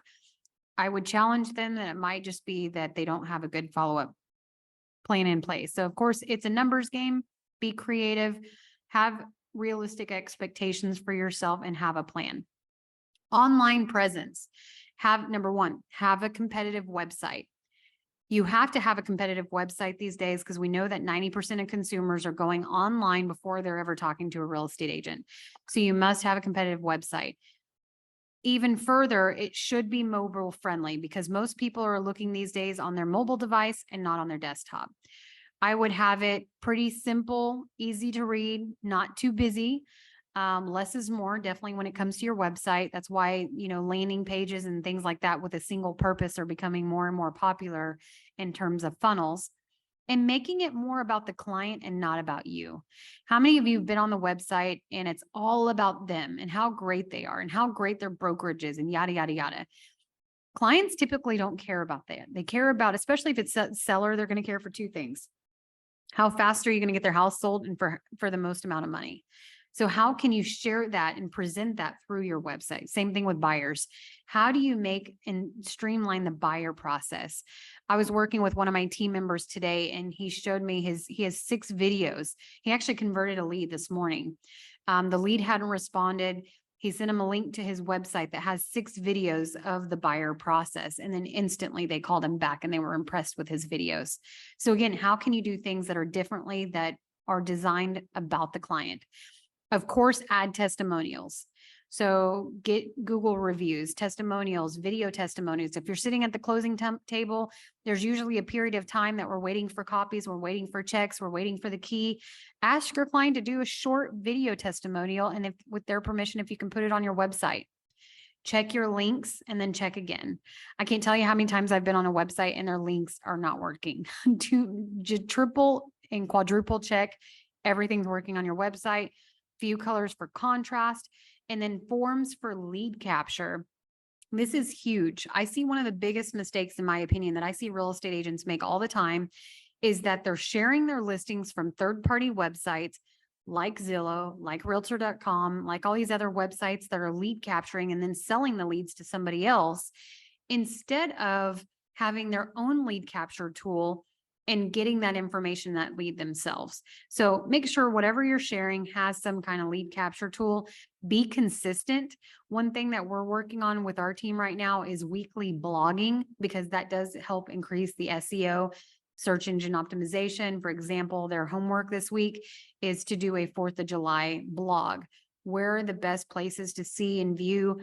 I would challenge them that it might just be that they don't have a good follow-up plan in place. So of course, it's a numbers game. Be creative, have realistic expectations for yourself, and have a plan. Online presence. Number one, have a competitive website. You have to have a competitive website these days because we know that 90% of consumers are going online before they're ever talking to a real estate agent. So you must have a competitive website. Even further, it should be mobile friendly because most people are looking these days on their mobile device and not on their desktop. I would have it pretty simple, easy to read, not too busy. Less is more, definitely when it comes to your website. That's why, landing pages and things like that with a single purpose are becoming more and more popular in terms of funnels. And making it more about the client and not about you. How many of you have been on the website and it's all about them and how great they are and how great their brokerage is and yada, yada, yada. Clients typically don't care about that. They care about, especially if it's a seller, they're going to care for two things. How fast are you going to get their house sold and for the most amount of money? So how can you share that and present that through your website? Same thing with buyers. How do you make and streamline the buyer process? I was working with one of my team members today and he showed me he has 6 videos. He actually converted a lead this morning. The lead hadn't responded. He sent him a link to his website that has 6 videos of the buyer process. And then instantly they called him back and they were impressed with his videos. So again, how can you do things that are differently, that are designed about the client? Of course, add testimonials. So get Google reviews, testimonials, video testimonials. If you're sitting at the closing table, there's usually a period of time that we're waiting for copies, we're waiting for checks, we're waiting for the key. Ask your client to do a short video testimonial, and if with their permission, if you can put it on your website. Check your links and then check again. I can't tell you how many times I've been on a website and their links are not working. Triple and quadruple check everything's working on your website. Few colors for contrast, and then forms for lead capture. This is huge. I see one of the biggest mistakes, in my opinion, that I see real estate agents make all the time is that they're sharing their listings from third-party websites like Zillow, like Realtor.com, like all these other websites that are lead capturing and then selling the leads to somebody else instead of having their own lead capture tool and getting that information, that lead themselves. So make sure whatever you're sharing has some kind of lead capture tool. Be consistent. One thing that we're working on with our team right now is weekly blogging, because that does help increase the SEO, search engine optimization. For example, their homework this week is to do a 4th of July blog. Where are the best places to see and view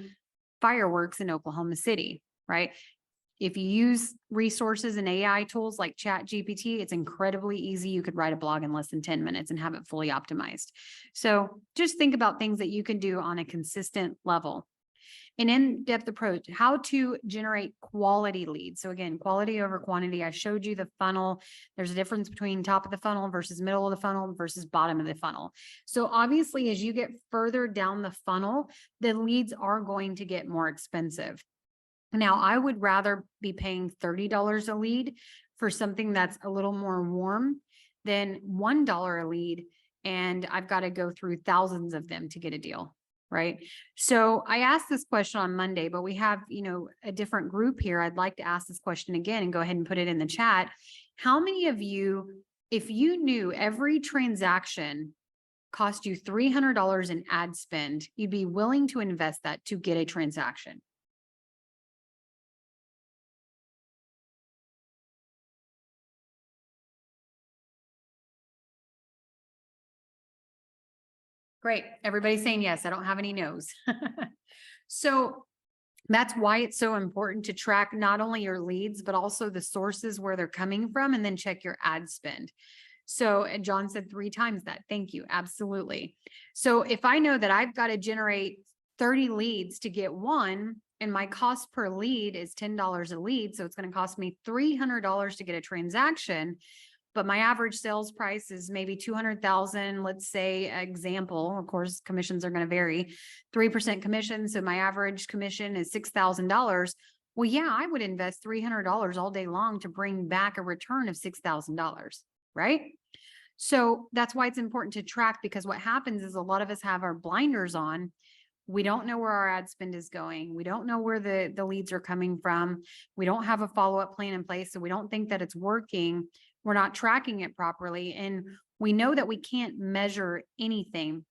fireworks in Oklahoma City, right? If you use resources and AI tools like ChatGPT, it's incredibly easy. You could write a blog in less than 10 minutes and have it fully optimized. So just think about things that you can do on a consistent level. An in-depth approach, how to generate quality leads. So again, quality over quantity. I showed you the funnel. There's a difference between top of the funnel versus middle of the funnel versus bottom of the funnel. So obviously, as you get further down the funnel, the leads are going to get more expensive. Now, I would rather be paying $30 a lead for something that's a little more warm than $1 a lead, and I've got to go through thousands of them to get a deal, right? So I asked this question on Monday, but we have, a different group here. I'd like to ask this question again and go ahead and put it in the chat. How many of you, if you knew every transaction cost you $300 in ad spend, you'd be willing to invest that to get a transaction? Great. Everybody's saying yes. I don't have any no's. So That's why it's so important to track not only your leads, but also the sources where they're coming from, and then check your ad spend. So, and John said 3 times that. Thank you. Absolutely. So if I know that I've got to generate 30 leads to get one, and my cost per lead is $10 a lead, so it's going to cost me $300 to get a transaction, but my average sales price is maybe 200,000, let's say, example, of course, commissions are going to vary, 3% commission. So my average commission is $6,000. Well, yeah, I would invest $300 all day long to bring back a return of $6,000, right? So that's why it's important to track, because what happens is a lot of us have our blinders on. We don't know where our ad spend is going. We don't know where the leads are coming from. We don't have a follow-up plan in place. So we don't think that it's working. We're not tracking it properly. And we know that we can't measure anything,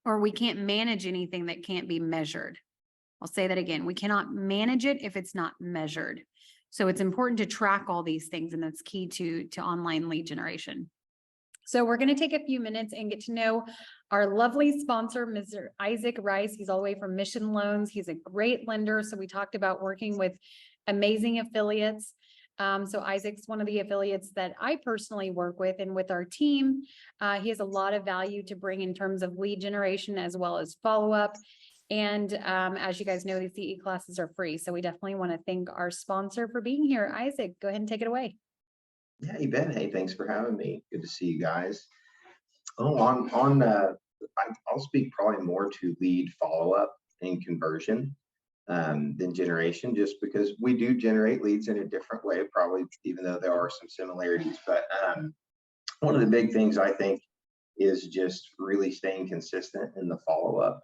or we can't manage anything that can't be measured. I'll say that again. We cannot manage it if it's not measured. So it's important to track all these things, and that's key to online lead generation. So we're going to take a few minutes and get to know our lovely sponsor, Mr. Isaac Rice. He's all the way from Mission Loans. He's a great lender. So we talked about working with amazing affiliates. So Isaac's one of the affiliates that I personally work with, and with our team, he has a lot of value to bring in terms of lead generation as well as follow-up. And as you guys know, these CE classes are free. So we definitely want to thank our sponsor for being here. Isaac, go ahead and take it away. Yeah, you bet. Hey, thanks for having me. Good to see you guys. Oh, I'll speak probably more to lead follow-up and conversion than generation, just because we do generate leads in a different way, probably, even though there are some similarities. But one of the big things I think is just really staying consistent in the follow-up.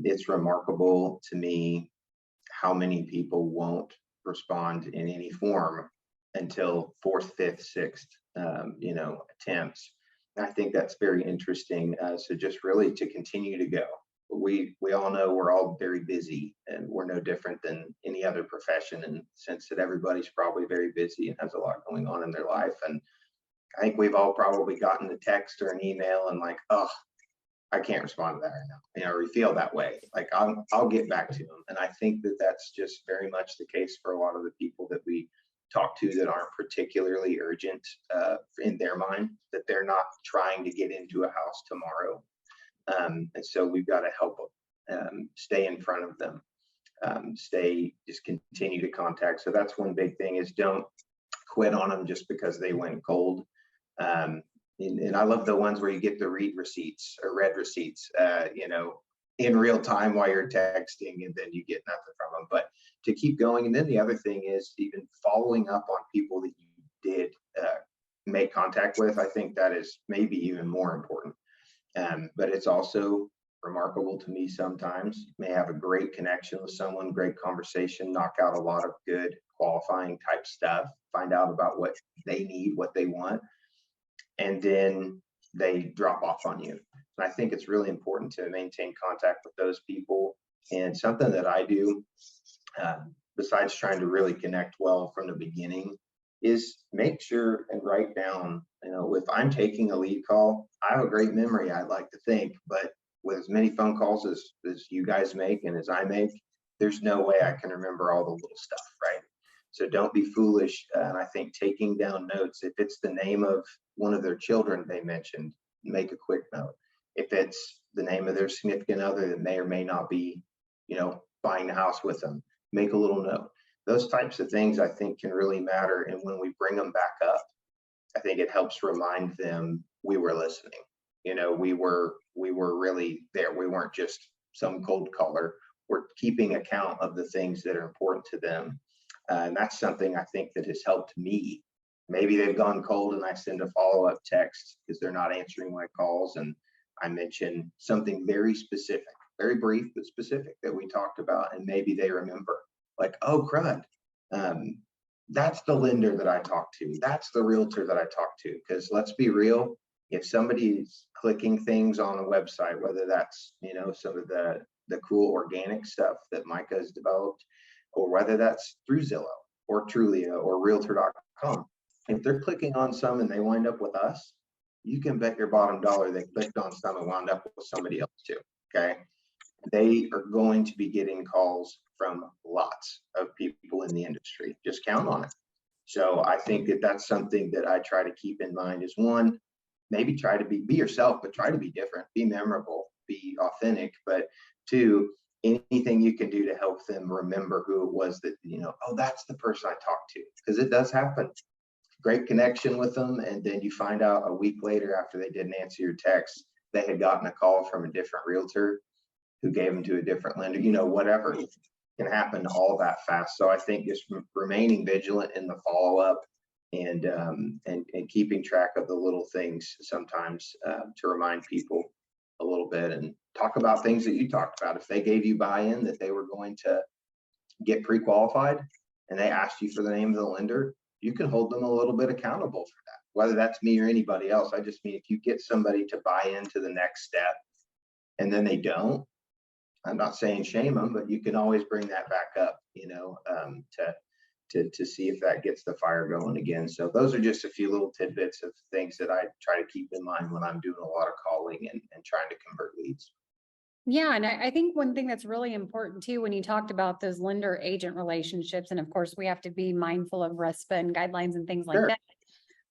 It's remarkable to me how many people won't respond in any form until 4th, 5th, 6th, attempts. And I think that's very interesting. So just really to continue to go. We all know we're all very busy, and we're no different than any other profession in the sense that everybody's probably very busy and has a lot going on in their life. And I think we've all probably gotten a text or an email and like, oh, I can't respond to that right now. Or we feel that way. Like I'll get back to them. And I think that that's just very much the case for a lot of the people that we talk to that aren't particularly urgent in their mind, that they're not trying to get into a house tomorrow. And so we've got to help them stay in front of them, just continue to contact. So that's one big thing, is don't quit on them just because they went cold. And I love the ones where you get the read receipts or read receipts, in real time while you're texting, and then you get nothing from them. But to keep going. And then the other thing is even following up on people that you did make contact with. I think that is maybe even more important. But it's also remarkable to me sometimes. You may have a great connection with someone, great conversation, knock out a lot of good qualifying type stuff, find out about what they need, what they want, and then they drop off on you. And I think it's really important to maintain contact with those people. And something that I do, besides trying to really connect well from the beginning, is make sure and write down, if I'm taking a lead call, I have a great memory, I'd like to think, but with as many phone calls as you guys make and as I make, there's no way I can remember all the little stuff, right? So don't be foolish. And I think taking down notes, if it's the name of one of their children they mentioned, make a quick note. If it's the name of their significant other that may or may not be, buying the house with them, make a little note. Those types of things I think can really matter. And when we bring them back up, I think it helps remind them we were listening. We were really there. We weren't just some cold caller. We're keeping account of the things that are important to them. And that's something I think that has helped me. Maybe they've gone cold and I send a follow-up text because they're not answering my calls. And I mention something very specific, very brief, but specific that we talked about. And maybe they remember, like, oh, crud. That's the lender that I talked to. That's the realtor that I talked to. Because let's be real, if somebody's clicking things on a website, whether that's, some of the cool organic stuff that Micah has developed, or whether that's through Zillow or Trulia or Realtor.com, if they're clicking on some and they wind up with us, you can bet your bottom dollar they clicked on some and wound up with somebody else too, okay? They are going to be getting calls from lots of people in the industry. Just count on it. So I think that that's something that I try to keep in mind is one, maybe try to be yourself, but try to be different, be memorable, be authentic. But two, anything you can do to help them remember who it was that, oh, that's the person I talked to, because it does happen. Great connection with them. And then you find out a week later, after they didn't answer your text, they had gotten a call from a different realtor who gave them to a different lender, whatever can happen all that fast. So I think just remaining vigilant in the follow-up and keeping track of the little things sometimes to remind people a little bit, and talk about things that you talked about. If they gave you buy-in that they were going to get pre-qualified and they asked you for the name of the lender, you can hold them a little bit accountable for that, whether that's me or anybody else. I just mean, if you get somebody to buy into the next step and then they don't, I'm not saying shame them, but you can always bring that back up, to see if that gets the fire going again. So those are just a few little tidbits of things that I try to keep in mind when I'm doing a lot of calling and trying to convert leads. Yeah, and I think one thing that's really important too, when you talked about those lender agent relationships, and of course we have to be mindful of RESPA and guidelines and things like Sure. that.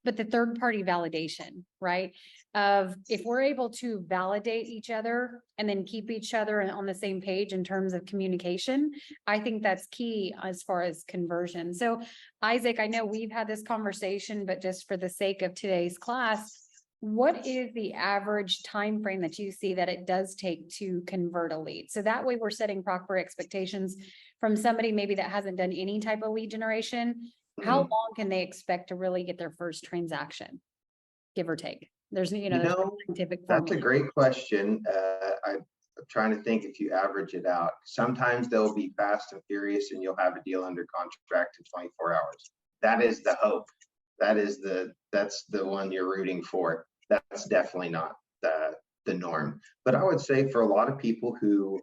But the third party validation, right? Of if we're able to validate each other and then keep each other on the same page in terms of communication, I think that's key as far as conversion. So Isaac, I know we've had this conversation, but just for the sake of today's class, what is the average time frame that you see that it does take to convert a lead? So that way we're setting proper expectations from somebody maybe that hasn't done any type of lead generation. How long can they expect to really get their first transaction, give or take? There's no scientific That's a formula. great question. I'm trying to think if you average it out. Sometimes they'll be fast and furious and you'll have a deal under contract in 24 hours. That is the hope. That's the one you're rooting for. That's definitely not the norm. But I would say for a lot of people who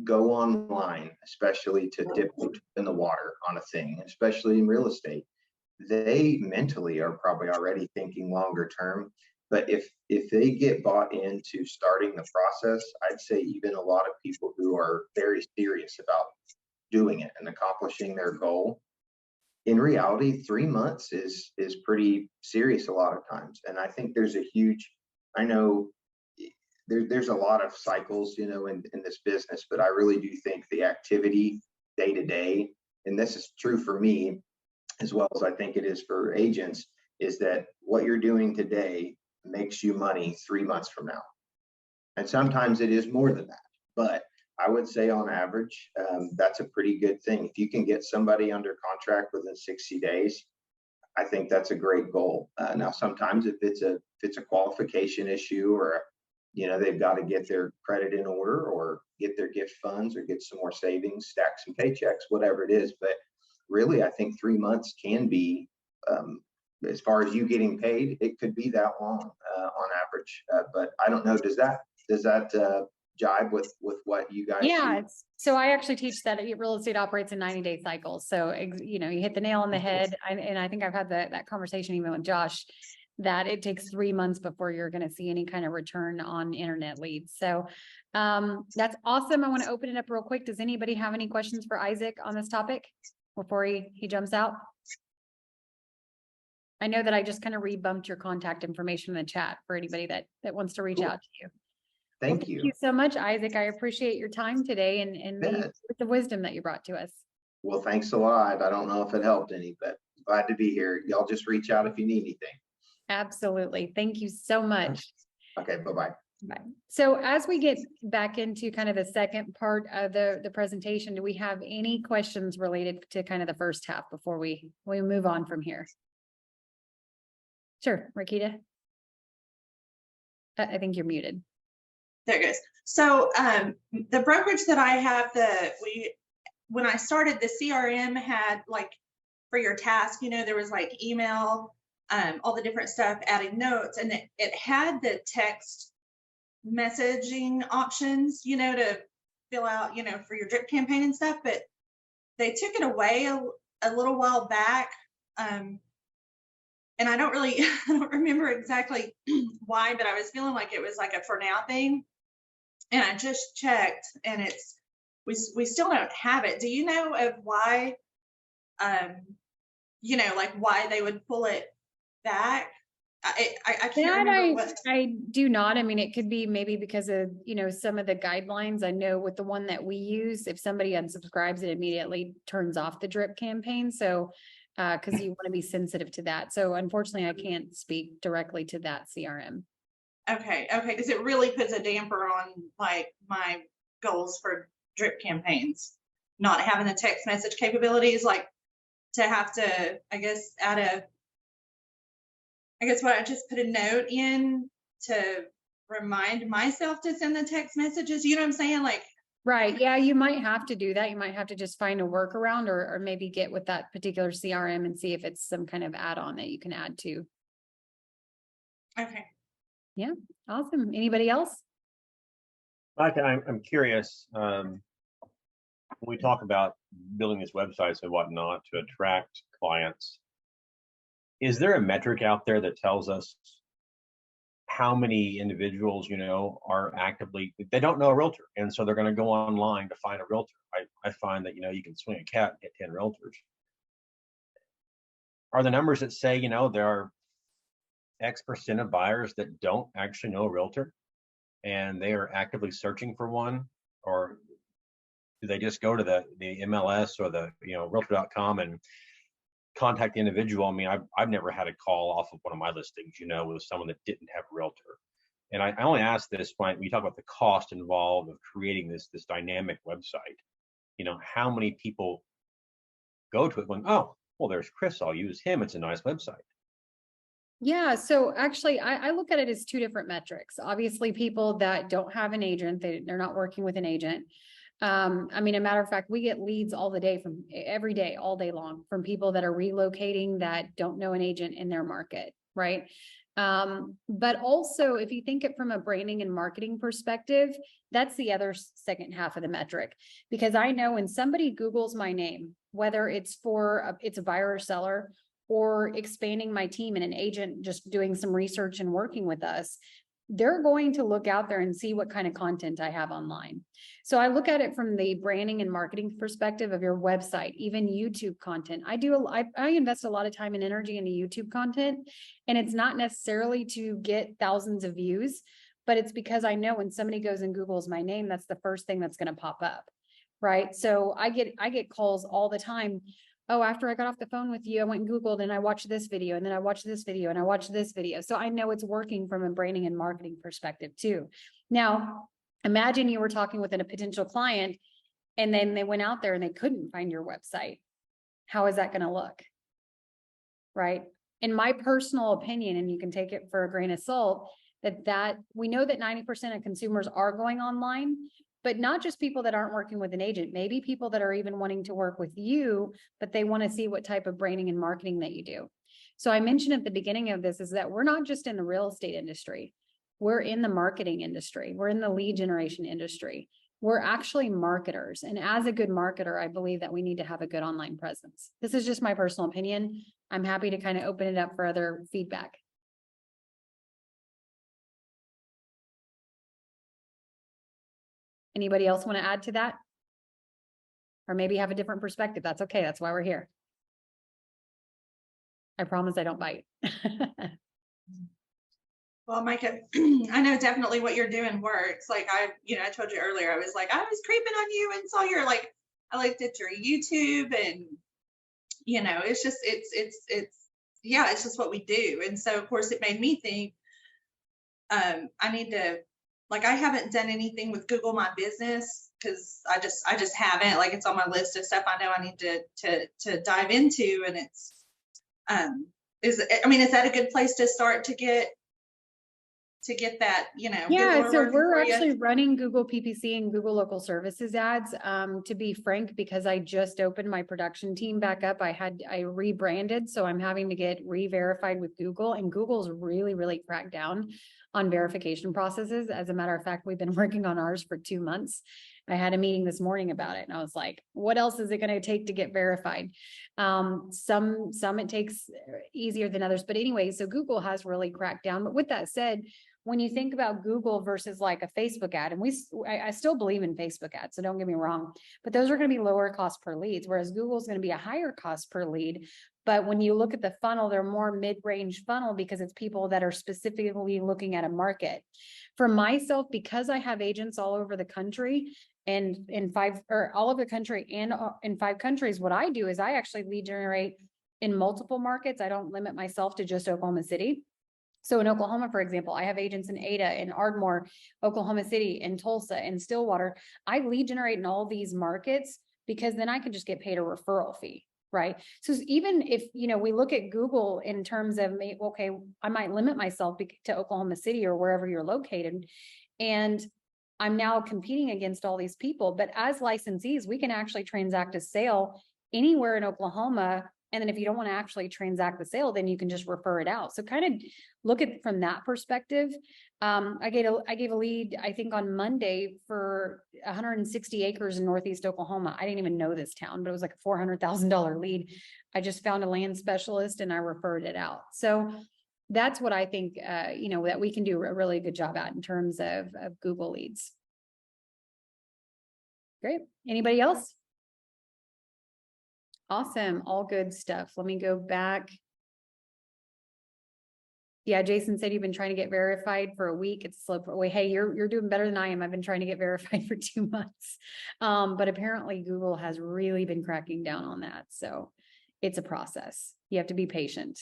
go online, especially to dip in the water on a thing, especially in real estate, they mentally are probably already thinking longer term. But if they get bought into starting the process, I'd say even a lot of people who are very serious about doing it and accomplishing their goal, in reality, 3 months is pretty serious a lot of times. And I think there's I know there's a lot of cycles, in this business, but I really do think the activity day to day, and this is true for me as well as I think it is for agents, is that what you're doing today makes you money 3 months from now. And sometimes it is more than that, but I would say on average, that's a pretty good thing. If you can get somebody under contract within 60 days, I think that's a great goal. Now, sometimes if it's a qualification issue, or they've got to get their credit in order or get their gift funds or get some more savings, stack some paychecks, whatever it is. But really, I think 3 months can be, as far as you getting paid, it could be that long on average. But I don't know, does that jibe with what you guys Yeah, do? so I actually teach that real estate operates in 90-day cycles. So, you hit the nail on the head. And I think I've had that conversation even with Josh, that it takes 3 months before you're going to see any kind of return on internet leads. So that's awesome. I want to open it up real quick. Does anybody have any questions for Isaac on this topic before he jumps out? I know that I just kind of rebumped your contact information in the chat for anybody that wants to reach Cool. out to you. Thank Thank you. you so much, Isaac. I appreciate your time today and Bet. the wisdom that you brought to us. Well, thanks a lot. I don't know if it helped any, but glad to be here. Y'all just reach out if you need anything. Absolutely. Thank you so much. Okay, bye-bye. Bye. So as we get back into kind of the second part of the presentation, do we have any questions related to kind of the first half before we move on from here? Sure, Rakita. I think you're muted. There it goes. So the brokerage that I have, when I started, the CRM had like for your task, there was like email, all the different stuff, adding notes, and it had the text messaging options, to fill out, for your drip campaign and stuff, but they took it away a little while back. And I don't remember exactly why, but I was feeling like it was like a for now thing. And I just checked and we still don't have it. Do you know of why, like why they would pull it back? I can't That remember what. I do not. I mean, it could be maybe because of, some of the guidelines. I know with the one that we use, if somebody unsubscribes, it immediately turns off the drip campaign. So, because you want to be sensitive to that. So unfortunately, I can't speak directly to that CRM. Okay, because it really puts a damper on like my goals for drip campaigns. Not having the text message capabilities, like to have to, I guess what I just put a note in to remind myself to send the text messages. You know what I'm saying? Like, Right. Yeah, you might have to do that. You might have to just find a workaround or maybe get with that particular CRM and see if it's some kind of add-on that you can add to. okay. Awesome. Anybody else? I'm curious, when we talk about building these websites and whatnot to attract clients, is there a metric out there that tells us how many individuals, are actively, they don't know a realtor, and so they're going to go online to find a realtor? I find that, you can swing a cat and get 10 realtors. Are the numbers that say, there are X% of buyers that don't actually know a realtor and they are actively searching for one? Or do they just go to the MLS or the, realtor.com and contact the individual? I mean, I've never had a call off of one of my listings, with someone that didn't have a realtor. And I only ask this when we talk about the cost involved of creating this dynamic website. How many people go to it going, oh, well, there's Chris, I'll use him. It's a nice website. Yeah, so actually I look at it as two different metrics. Obviously, people that don't have an agent, they're not working with an agent. I mean, a matter of fact, we get leads every day, all day long, from people that are relocating that don't know an agent in their market, right? But also, if you think it from a branding and marketing perspective, that's the other second half of the metric, because I know when somebody Googles my name, whether it's it's a buyer or seller, or expanding my team and an agent just doing some research and working with us, they're going to look out there and see what kind of content I have online. So I look at it from the branding and marketing perspective of your website, even YouTube content. I invest a lot of time and energy into YouTube content, and it's not necessarily to get thousands of views, but it's because I know when somebody goes and Googles my name, that's the first thing that's going to pop up, right? So I get calls all the time. Oh, after I got off the phone with you, I went and Googled and I watched this video, and then I watched this video and I watched this video. So I know it's working from a branding and marketing perspective too. Now, imagine you were talking with a potential client and then they went out there and they couldn't find your website. How is that going to look? Right? In my personal opinion, and you can take it for a grain of salt, that we know that 90% of consumers are going online, but not just people that aren't working with an agent, maybe people that are even wanting to work with you, but they want to see what type of branding and marketing that you do. So I mentioned at the beginning of this is that we're not just in the real estate industry. We're in the marketing industry. We're in the lead generation industry. We're actually marketers. And as a good marketer, I believe that we need to have a good online presence. This is just my personal opinion. I'm happy to kind of open it up for other feedback. Anybody else want to add to that? Or maybe have a different perspective? That's okay. That's why we're here. I promise I don't bite. Well, Micah, I know definitely what you're doing works. Like I told you earlier, I was like, I was creeping on you and saw your, like, I looked at your YouTube and, it's just, it's just what we do. And so of course it made me think, I need to, like, I haven't done anything with Google My Business because I just haven't. Like, it's on my list of stuff I know I need to dive into. And it's, is that a good place to start to get that, Yeah, Google so working we're for you? actually running Google PPC and Google Local Services ads. To be frank, because I just opened my production team back up, I rebranded, so I'm having to get re-verified with Google, and Google's really, really cracked down on verification processes. As a matter of fact, we've been working on ours for 2 months. I had a meeting this morning about it, and I was like, what else is it going to take to get verified? Some it takes easier than others, but anyway, so Google has really cracked down. But with that said, when you think about Google versus like a Facebook ad, and I still believe in Facebook ads, so don't get me wrong, but those are going to be lower cost per leads, whereas Google's going to be a higher cost per lead. But when you look at the funnel, they're more mid-range funnel because it's people that are specifically looking at a market. For myself, because I have agents all over the country and in all over the country and in 5 countries, what I do is I actually lead generate in multiple markets. I don't limit myself to just Oklahoma City. So in Oklahoma, for example, I have agents in Ada, in Ardmore, Oklahoma City, in Tulsa, in Stillwater. I lead generate in all these markets because then I can just get paid a referral fee. Right. So even if, we look at Google in terms of, okay, I might limit myself to Oklahoma City or wherever you're located. And I'm now competing against all these people. But as licensees, we can actually transact a sale anywhere in Oklahoma. And then if you don't want to actually transact the sale, then you can just refer it out. So kind of look at it from that perspective. I gave a lead, I think on Monday for 160 acres in Northeast Oklahoma. I didn't even know this town, but it was like a $400,000 lead. I just found a land specialist and I referred it out. So that's what I think, that we can do a really good job at in terms of Google leads. Great. Anybody else? Awesome. All good stuff. Let me go back. Yeah, Jason said you've been trying to get verified for a week. It's slow away. Hey, you're doing better than I am. I've been trying to get verified for 2 months. But apparently Google has really been cracking down on that. So it's a process. You have to be patient.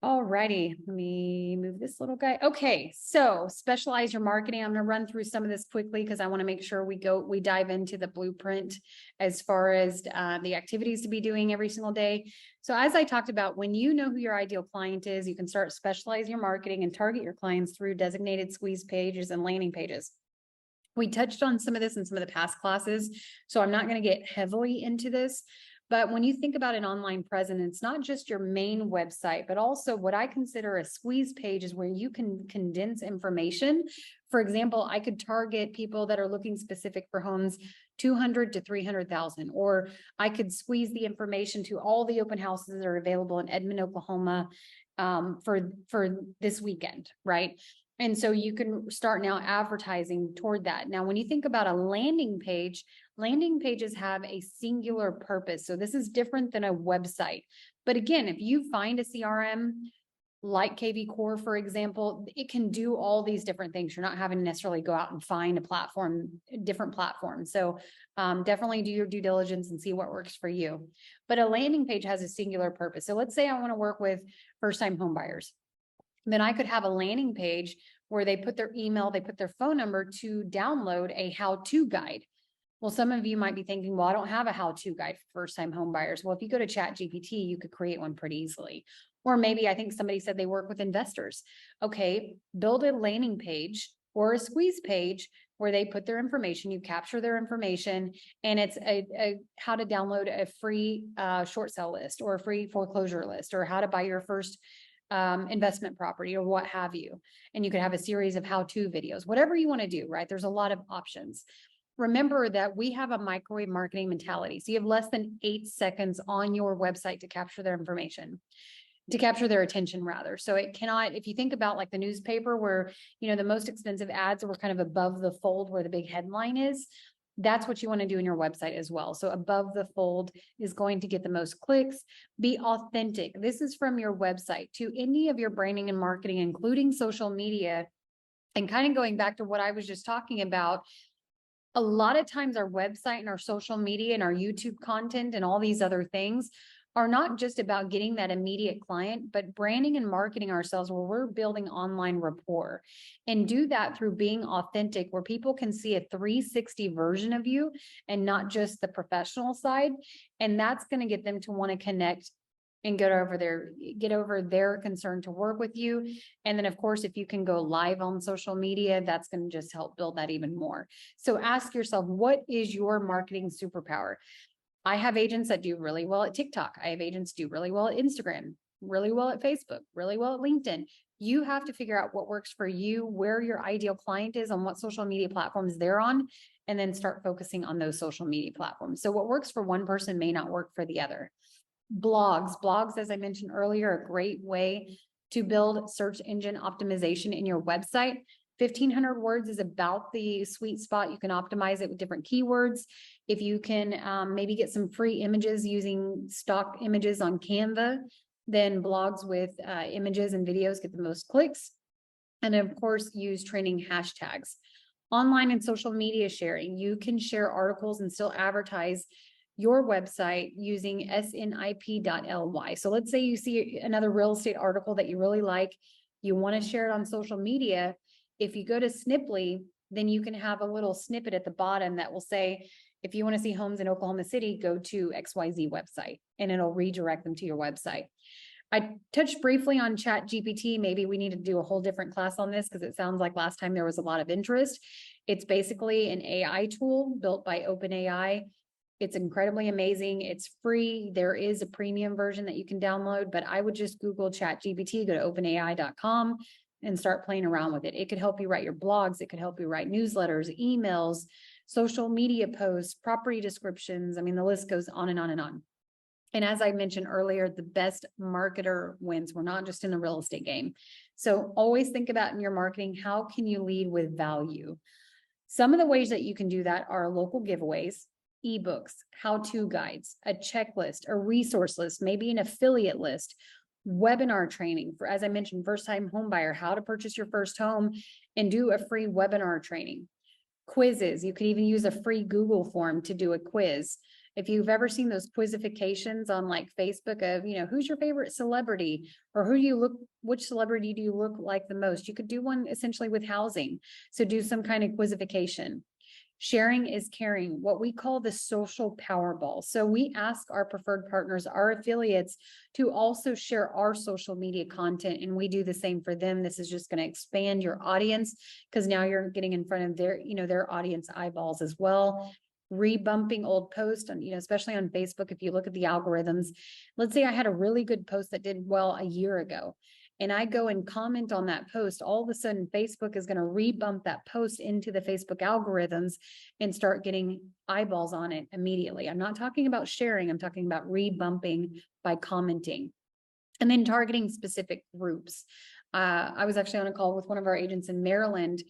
All righty, let me move this little guy. Okay, so specialize your marketing. I'm going to run through some of this quickly because I want to make sure we dive into the blueprint as far as the activities to be doing every single day. So as I talked about, when you know who your ideal client is, you can start specialize your marketing and target your clients through designated squeeze pages and landing pages. We touched on some of this in some of the past classes, so I'm not going to get heavily into this. But when you think about an online presence, it's not just your main website, but also what I consider a squeeze page is where you can condense information. For example, I could target people that are looking specific for homes 200 to 300,000, or I could squeeze the information to all the open houses that are available in Edmond, Oklahoma for this weekend, right? And so you can start now advertising toward that. Now, when you think about a landing page, landing pages have a singular purpose. So this is different than a website. But again, if you find a CRM like KV Core, for example, it can do all these different things. You're not having to necessarily go out and find a platform, different platforms. So definitely do your due diligence and see what works for you. But a landing page has a singular purpose. So let's say I want to work with first-time home buyers. Then I could have a landing page where they put their email, they put their phone number to download a how-to guide. Well, some of you might be thinking, well, I don't have a how-to guide for first-time home buyers. Well, if you go to ChatGPT, you could create one pretty easily. Or maybe I think somebody said they work with investors. Okay, build a landing page or a squeeze page where they put their information, you capture their information, and it's a how to download a free short sale list or a free foreclosure list, or how to buy your first investment property or what have you. And you could have a series of how-to videos, whatever you want to do, right? There's a lot of options. Remember that we have a microwave marketing mentality. So you have less than 8 seconds on your website to capture their information, to capture their attention rather. So it cannot, if you think about like the newspaper where, the most expensive ads were kind of above the fold where the big headline is, that's what you want to do in your website as well. So above the fold is going to get the most clicks. Be authentic. This is from your website to any of your branding and marketing, including social media. And kind of going back to what I was just talking about, a lot of times our website and our social media and our YouTube content and all these other things are not just about getting that immediate client, but branding and marketing ourselves where we're building online rapport, and do that through being authentic, where people can see a 360 version of you and not just the professional side. And that's going to get them to want to connect and get over their concern to work with you. And then of course, if you can go live on social media, that's going to just help build that even more. So ask yourself, what is your marketing superpower? I have agents that do really well at TikTok. I have agents do really well at Instagram, really well at Facebook, really well at LinkedIn. You have to figure out what works for you, where your ideal client is, on what social media platforms they're on, and then start focusing on those social media platforms. So what works for one person may not work for the other. Blogs, as I mentioned earlier, a great way to build search engine optimization in your website. 1,500 words is about the sweet spot. You can optimize it with different keywords. If you can maybe get some free images using stock images on Canva, then blogs with images and videos get the most clicks. And of course, use trending hashtags. Online and social media sharing. You can share articles and still advertise your website using snip.ly. So let's say you see another real estate article that you really like. You want to share it on social media. If you go to Sniply, then you can have a little snippet at the bottom that will say, if you want to see homes in Oklahoma City, go to XYZ website, and it'll redirect them to your website. I touched briefly on Chat GPT. Maybe we need to do a whole different class on this because it sounds like last time there was a lot of interest. It's basically an AI tool built by OpenAI. It's incredibly amazing. It's free. There is a premium version that you can download, but I would just Google Chat GPT, go to openai.com and start playing around with it. It could help you write your blogs. It could help you write newsletters, emails, social media posts, property descriptions. I mean, the list goes on and on and on. And as I mentioned earlier, the best marketer wins. We're not just in the real estate game. So always think about in your marketing, how can you lead with value? Some of the ways that you can do that are local giveaways, ebooks, how-to guides, a checklist, a resource list, maybe an affiliate list, webinar training for, as I mentioned, first-time home buyer, how to purchase your first home and do a free webinar training. Quizzes, you can even use a free Google form to do a quiz. If you've ever seen those quizzifications on like Facebook of, you know, who's your favorite celebrity, or who do you look, which celebrity do you look like the most? You could do one essentially with housing. So do some kind of quizzification. Sharing is caring, what we call the social Powerball. So we ask our preferred partners, our affiliates, to also share our social media content, and we do the same for them. This is just going to expand your audience because now you're getting in front of their, you know, their audience eyeballs as well. Rebumping old posts, and especially on Facebook, if you look at the algorithms, let's say I had a really good post that did well a year ago, and I go and comment on that post, all of a sudden Facebook is going to rebump that post into the Facebook algorithms and start getting eyeballs on it immediately. I'm not talking about sharing, I'm talking about rebumping by commenting. And then targeting specific groups. I was actually on a call with one of our agents in Maryland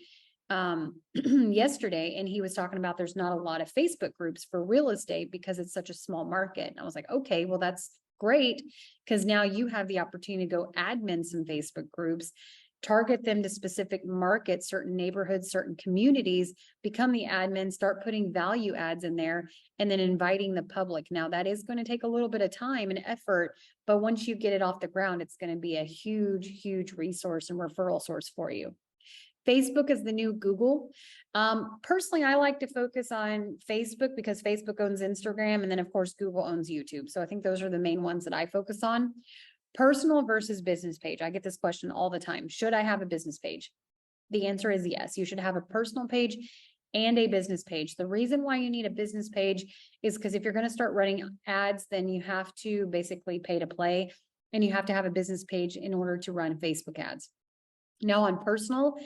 yesterday, and he was talking about there's not a lot of Facebook groups for real estate because it's such a small market. And I was like, okay, well, that's great, because now you have the opportunity to go admin some Facebook groups, target them to specific markets, certain neighborhoods, certain communities, become the admin, start putting value adds in there, and then inviting the public. Now that is going to take a little bit of time and effort, but once you get it off the ground, it's going to be a huge, huge resource and referral source for you. Facebook is the new Google. Personally, I like to focus on Facebook because Facebook owns Instagram, and then of course, Google owns YouTube. So I think those are the main ones that I focus on. Personal versus business page. I get this question all the time. Should I have a business page? The answer is yes. You should have a personal page and a business page. The reason why you need a business page is because if you're going to start running ads, then you have to basically pay to play, and you have to have a business page in order to run Facebook ads. Now on personal,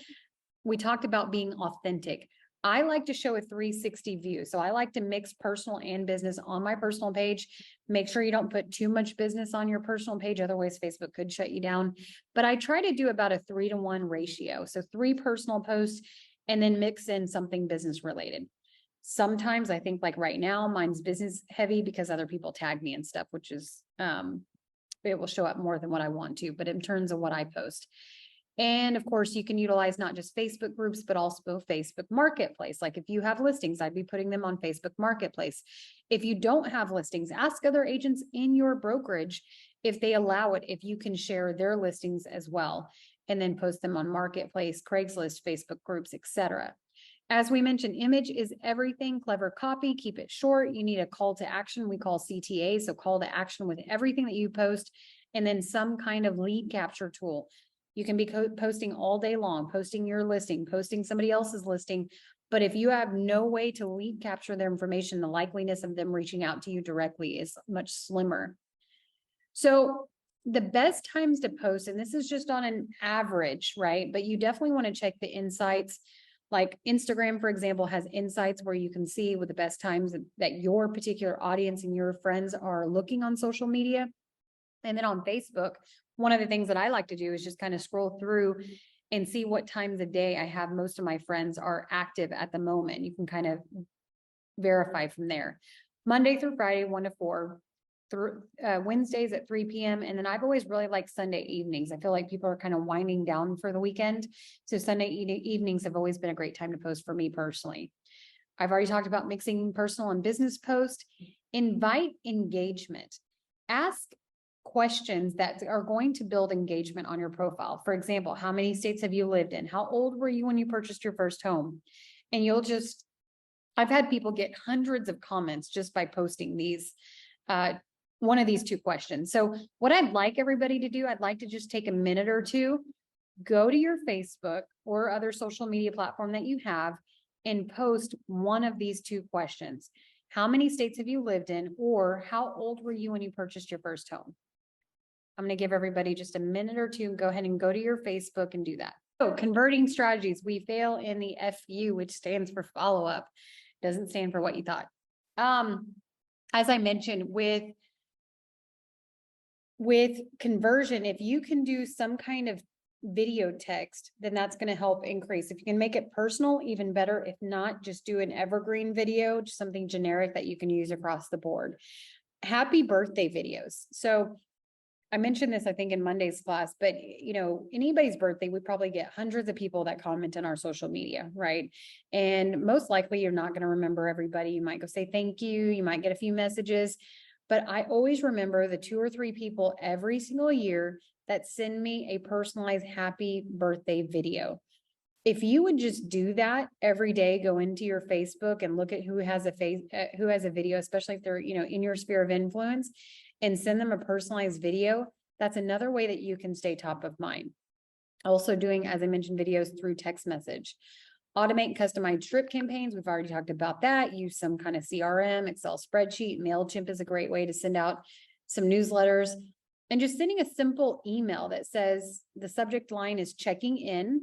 we talked about being authentic. I like to show a 360 view. So I like to mix personal and business on my personal page. Make sure you don't put too much business on your personal page. Otherwise, Facebook could shut you down. But I try to do about a 3-to-1 ratio. So 3 personal posts and then mix in something business related. Sometimes I think like right now, mine's business heavy because other people tag me and stuff, which is, it will show up more than what I want to, but in terms of what I post. And of course, you can utilize not just Facebook groups, but also Facebook Marketplace. Like if you have listings, I'd be putting them on Facebook Marketplace. If you don't have listings, ask other agents in your brokerage if they allow it, if you can share their listings as well, and then post them on Marketplace, Craigslist, Facebook groups, etc. As we mentioned, image is everything. Clever copy, keep it short. You need a call to action, we call CTA. So call to action with everything that you post, and then some kind of lead capture tool. You can be posting all day long, posting your listing, posting somebody else's listing. But if you have no way to lead capture their information, the likeliness of them reaching out to you directly is much slimmer. So the best times to post, and this is just on an average, right? But you definitely want to check the insights. Like Instagram, for example, has insights where you can see what the best times that your particular audience and your friends are looking on social media. And then on Facebook, one of the things that I like to do is just kind of scroll through and see what times of day I have most of my friends are active at the moment. You can kind of verify from there. Monday through Friday, 1 to 4, through Wednesdays at 3 p.m. And then I've always really liked Sunday evenings. I feel like people are kind of winding down for the weekend. So Sunday evenings have always been a great time to post for me personally. I've already talked about mixing personal and business post. Invite engagement. Ask questions that are going to build engagement on your profile. For example, how many states have you lived in? How old were you when you purchased your first home? And I've had people get hundreds of comments just by posting these, one of these two questions. So what I'd like everybody to do, I'd like to just take a minute or two, go to your Facebook or other social media platform that you have and post one of these two questions. How many states have you lived in, or how old were you when you purchased your first home? I'm going to give everybody just a minute or two and go ahead and go to your Facebook and do that. So converting strategies, we fail in the FU, which stands for follow up. Doesn't stand for what you thought. As I mentioned, with conversion, if you can do some kind of video text, then that's going to help increase. If you can make it personal, even better. If not, just do an evergreen video, just something generic that you can use across the board. Happy birthday videos. So I mentioned this, I think, in Monday's class, but anybody's birthday, we probably get hundreds of people that comment on our social media, right? And most likely you're not going to remember everybody. You might go say thank you. You might get a few messages, but I always remember the 2 or 3 people every single year that send me a personalized happy birthday video. If you would just do that every day, go into your Facebook and look at who has a video, especially if they're, in your sphere of influence, and send them a personalized video, that's another way that you can stay top of mind. Also doing, as I mentioned, videos through text message. Automate customized drip campaigns. We've already talked about that. Use some kind of CRM, Excel spreadsheet. MailChimp is a great way to send out some newsletters. And just sending a simple email that says the subject line is checking in.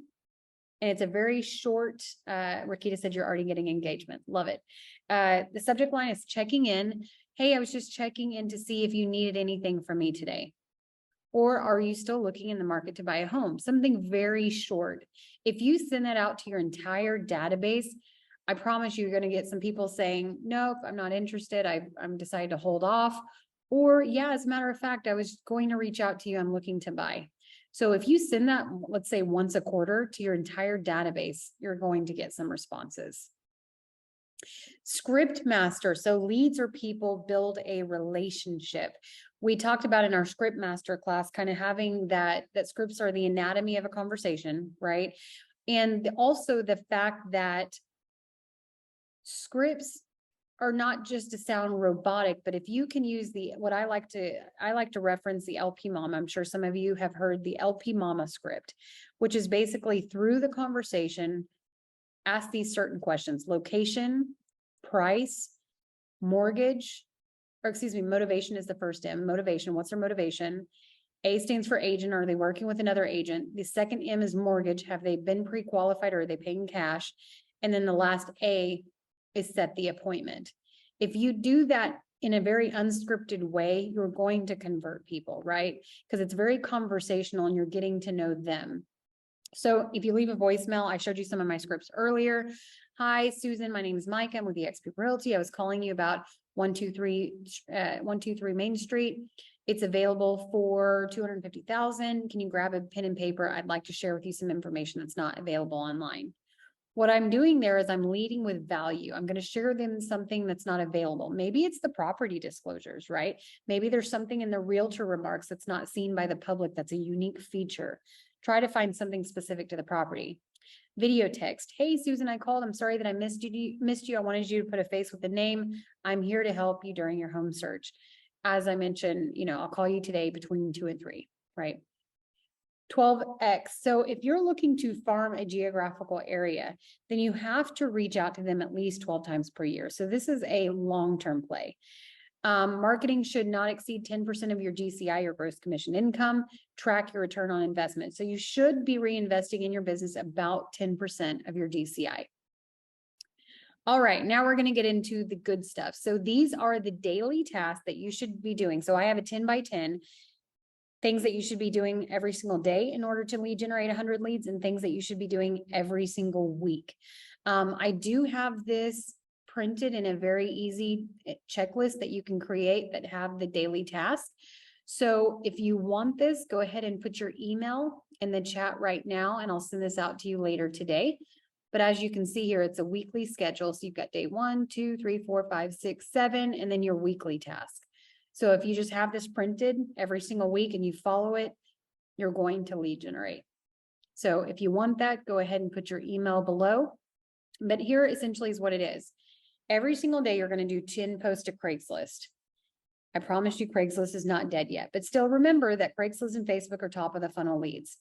And it's a very short, Rakita said you're already getting engagement. Love it. The subject line is checking in. Hey, I was just checking in to see if you needed anything from me today. Or are you still looking in the market to buy a home? Something very short. If you send that out to your entire database, I promise you're going to get some people saying, nope, I'm not interested. I'm decided to hold off. Or yeah, as a matter of fact, I was going to reach out to you. I'm looking to buy. So if you send that, let's say once a quarter to your entire database, you're going to get some responses. Script master. So leads or people build a relationship. We talked about in our script master class, kind of having that scripts are the anatomy of a conversation, right? And also the fact that scripts are not just to sound robotic, but if you can use I like to reference the LP Mama. I'm sure some of you have heard the LP Mama script, which is basically through the conversation, ask these certain questions: location, price, mortgage, motivation is the first M. Motivation, what's their motivation? A stands for agent. Are they working with another agent? The second M is mortgage. Have they been pre-qualified or are they paying cash? And then the last A is set the appointment. If you do that in a very unscripted way, you're going to convert people, right? Because it's very conversational and you're getting to know them. So if you leave a voicemail, I showed you some of my scripts earlier. Hi, Susan, my name is Micah. I'm with the XP Realty. I was calling you about 123 Main Street. It's available for $250,000. Can you grab a pen and paper? I'd like to share with you some information that's not available online. What I'm doing there is I'm leading with value. I'm going to share them something that's not available. Maybe it's the property disclosures, right? Maybe there's something in the realtor remarks that's not seen by the public that's a unique feature. Try to find something specific to the property. Video text. Hey, Susan, I called. I'm sorry that I missed you. I wanted you to put a face with a name. I'm here to help you during your home search. As I mentioned, I'll call you today between 2 and 3, right? 12X. So if you're looking to farm a geographical area, then you have to reach out to them at least 12 times per year. So this is a long-term play. Marketing should not exceed 10% of your GCI, your gross commission income. Track your return on investment. So you should be reinvesting in your business about 10% of your GCI. All right, now we're going to get into the good stuff. So these are the daily tasks that you should be doing. So I have a 10 by 10. things that you should be doing every single day in order to lead generate 100 leads, and things that you should be doing every single week. I do have this printed in a very easy checklist that you can create that have the daily tasks. So if you want this, go ahead and put your email in the chat right now, and I'll send this out to you later today. But as you can see here, it's a weekly schedule. So you've got day 1, 2, 3, 4, 5, 6, 7, and then your weekly task. So if you just have this printed every single week and you follow it, you're going to lead generate. So if you want that, go ahead and put your email below. But here essentially is what it is. Every single day, you're going to do 10 posts to Craigslist. I promise you Craigslist is not dead yet, but still remember that Craigslist and Facebook are top of the funnel leads.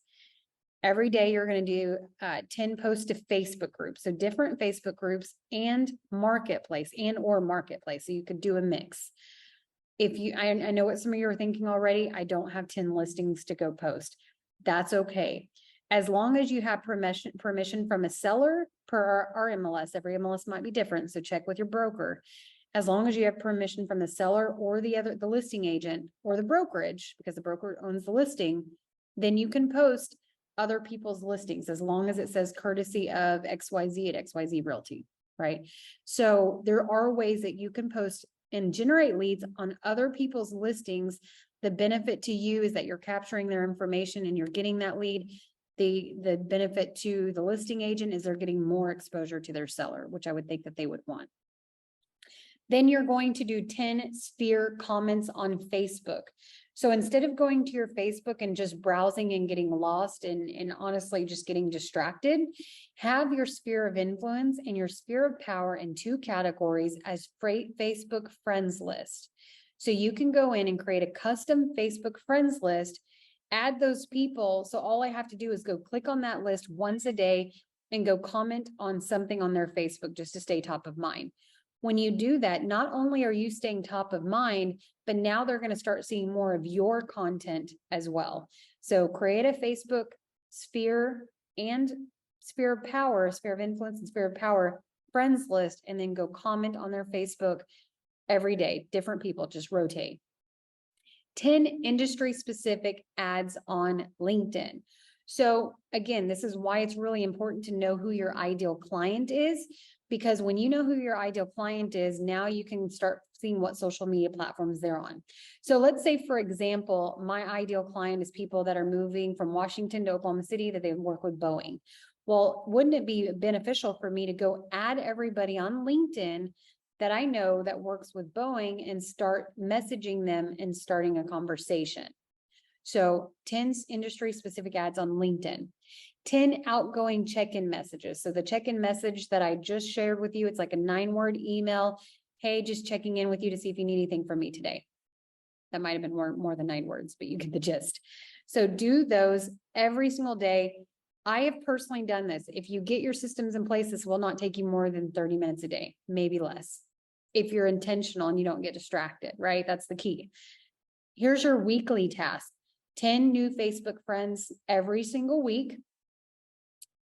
Every day you're going to do 10 posts to Facebook groups. So different Facebook groups and marketplace or marketplace. So you could do a mix. If you, I know what some of you are thinking already. I don't have 10 listings to go post. That's okay. As long as you have permission from a seller per our MLS, every MLS might be different. So check with your broker. As long as you have permission from the seller or the listing agent or the brokerage, because the broker owns the listing, then you can post other people's listings as long as it says courtesy of XYZ at XYZ Realty, right? So there are ways that you can post and generate leads on other people's listings. The benefit to you is that you're capturing their information and you're getting that lead. The benefit to the listing agent is they're getting more exposure to their seller, which I would think that they would want. Then you're going to do 10 sphere comments on Facebook. So instead of going to your Facebook and just browsing and getting lost and honestly just getting distracted, have your sphere of influence and your sphere of power in 2 categories as Facebook friends list. So you can go in and create a custom Facebook friends list, add those people. So all I have to do is go click on that list once a day and go comment on something on their Facebook just to stay top of mind. When you do that, not only are you staying top of mind, but now they're going to start seeing more of your content as well. So create a Facebook sphere and sphere of power, sphere of influence and sphere of power friends list, and then go comment on their Facebook every day. Different people, just rotate. 10 industry specific ads on LinkedIn. So again, this is why it's really important to know who your ideal client is, because when you know who your ideal client is, now you can start seeing what social media platforms they're on. So let's say, for example, my ideal client is people that are moving from Washington to Oklahoma City that they work with Boeing. Well, wouldn't it be beneficial for me to go add everybody on LinkedIn that I know that works with Boeing and start messaging them and starting a conversation? So 10 industry specific ads on LinkedIn, 10 outgoing check-in messages. So the check-in message that I just shared with you, it's like a 9-word email. Hey, just checking in with you to see if you need anything from me today. That might've been more than 9 words, but you get the gist. So do those every single day. I have personally done this. If you get your systems in place, this will not take you more than 30 minutes a day, maybe less. If you're intentional and you don't get distracted, right? That's the key. Here's your weekly task. 10 new Facebook friends every single week.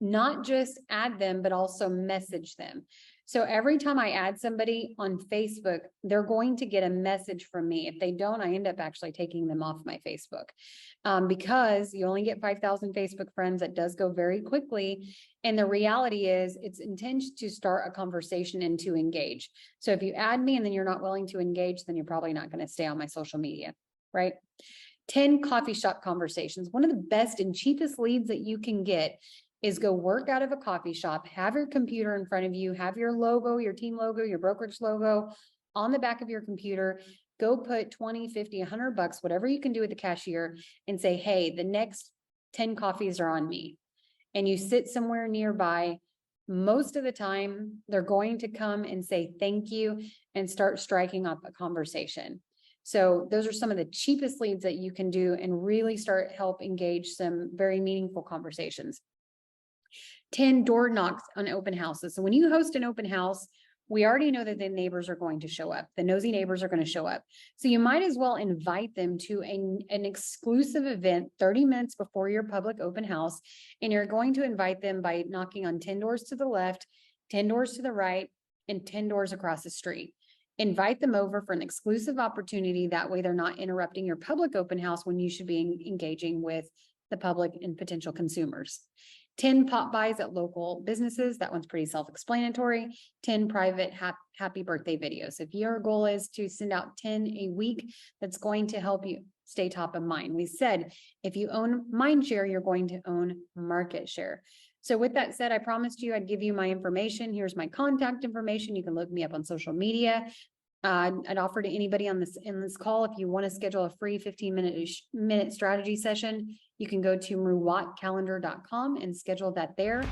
Not just add them, but also message them. So every time I add somebody on Facebook, they're going to get a message from me. If they don't, I end up actually taking them off my Facebook because you only get 5,000 Facebook friends. That does go very quickly. And the reality is it's intended to start a conversation and to engage. So if you add me and then you're not willing to engage, then you're probably not going to stay on my social media, right? 10 coffee shop conversations. One of the best and cheapest leads that you can get is go work out of a coffee shop, have your computer in front of you, have your logo, your team logo, your brokerage logo on the back of your computer, go put 20, 50, 100 bucks, whatever you can do with the cashier, and say, hey, the next 10 coffees are on me. And you sit somewhere nearby. Most of the time, they're going to come and say thank you and start striking up a conversation. So those are some of the cheapest leads that you can do and really start help engage some very meaningful conversations. 10 door knocks on open houses. So when you host an open house, we already know that the neighbors are going to show up. The nosy neighbors are going to show up. So you might as well invite them to an exclusive event 30 minutes before your public open house. And you're going to invite them by knocking on 10 doors to the left, 10 doors to the right, and 10 doors across the street. Invite them over for an exclusive opportunity. That way they're not interrupting your public open house when you should be engaging with the public and potential consumers. 10 pop buys at local businesses. That one's pretty self-explanatory. 10 private happy birthday videos. If your goal is to send out 10 a week, that's going to help you stay top of mind. We said, if you own mind share, you're going to own market share. So with that said, I promised you I'd give you my information. Here's my contact information. You can look me up on social media. I'd offer to anybody on in this call, if you want to schedule a free 15-minute strategy session, you can go to muwatcalendar.com and schedule that there.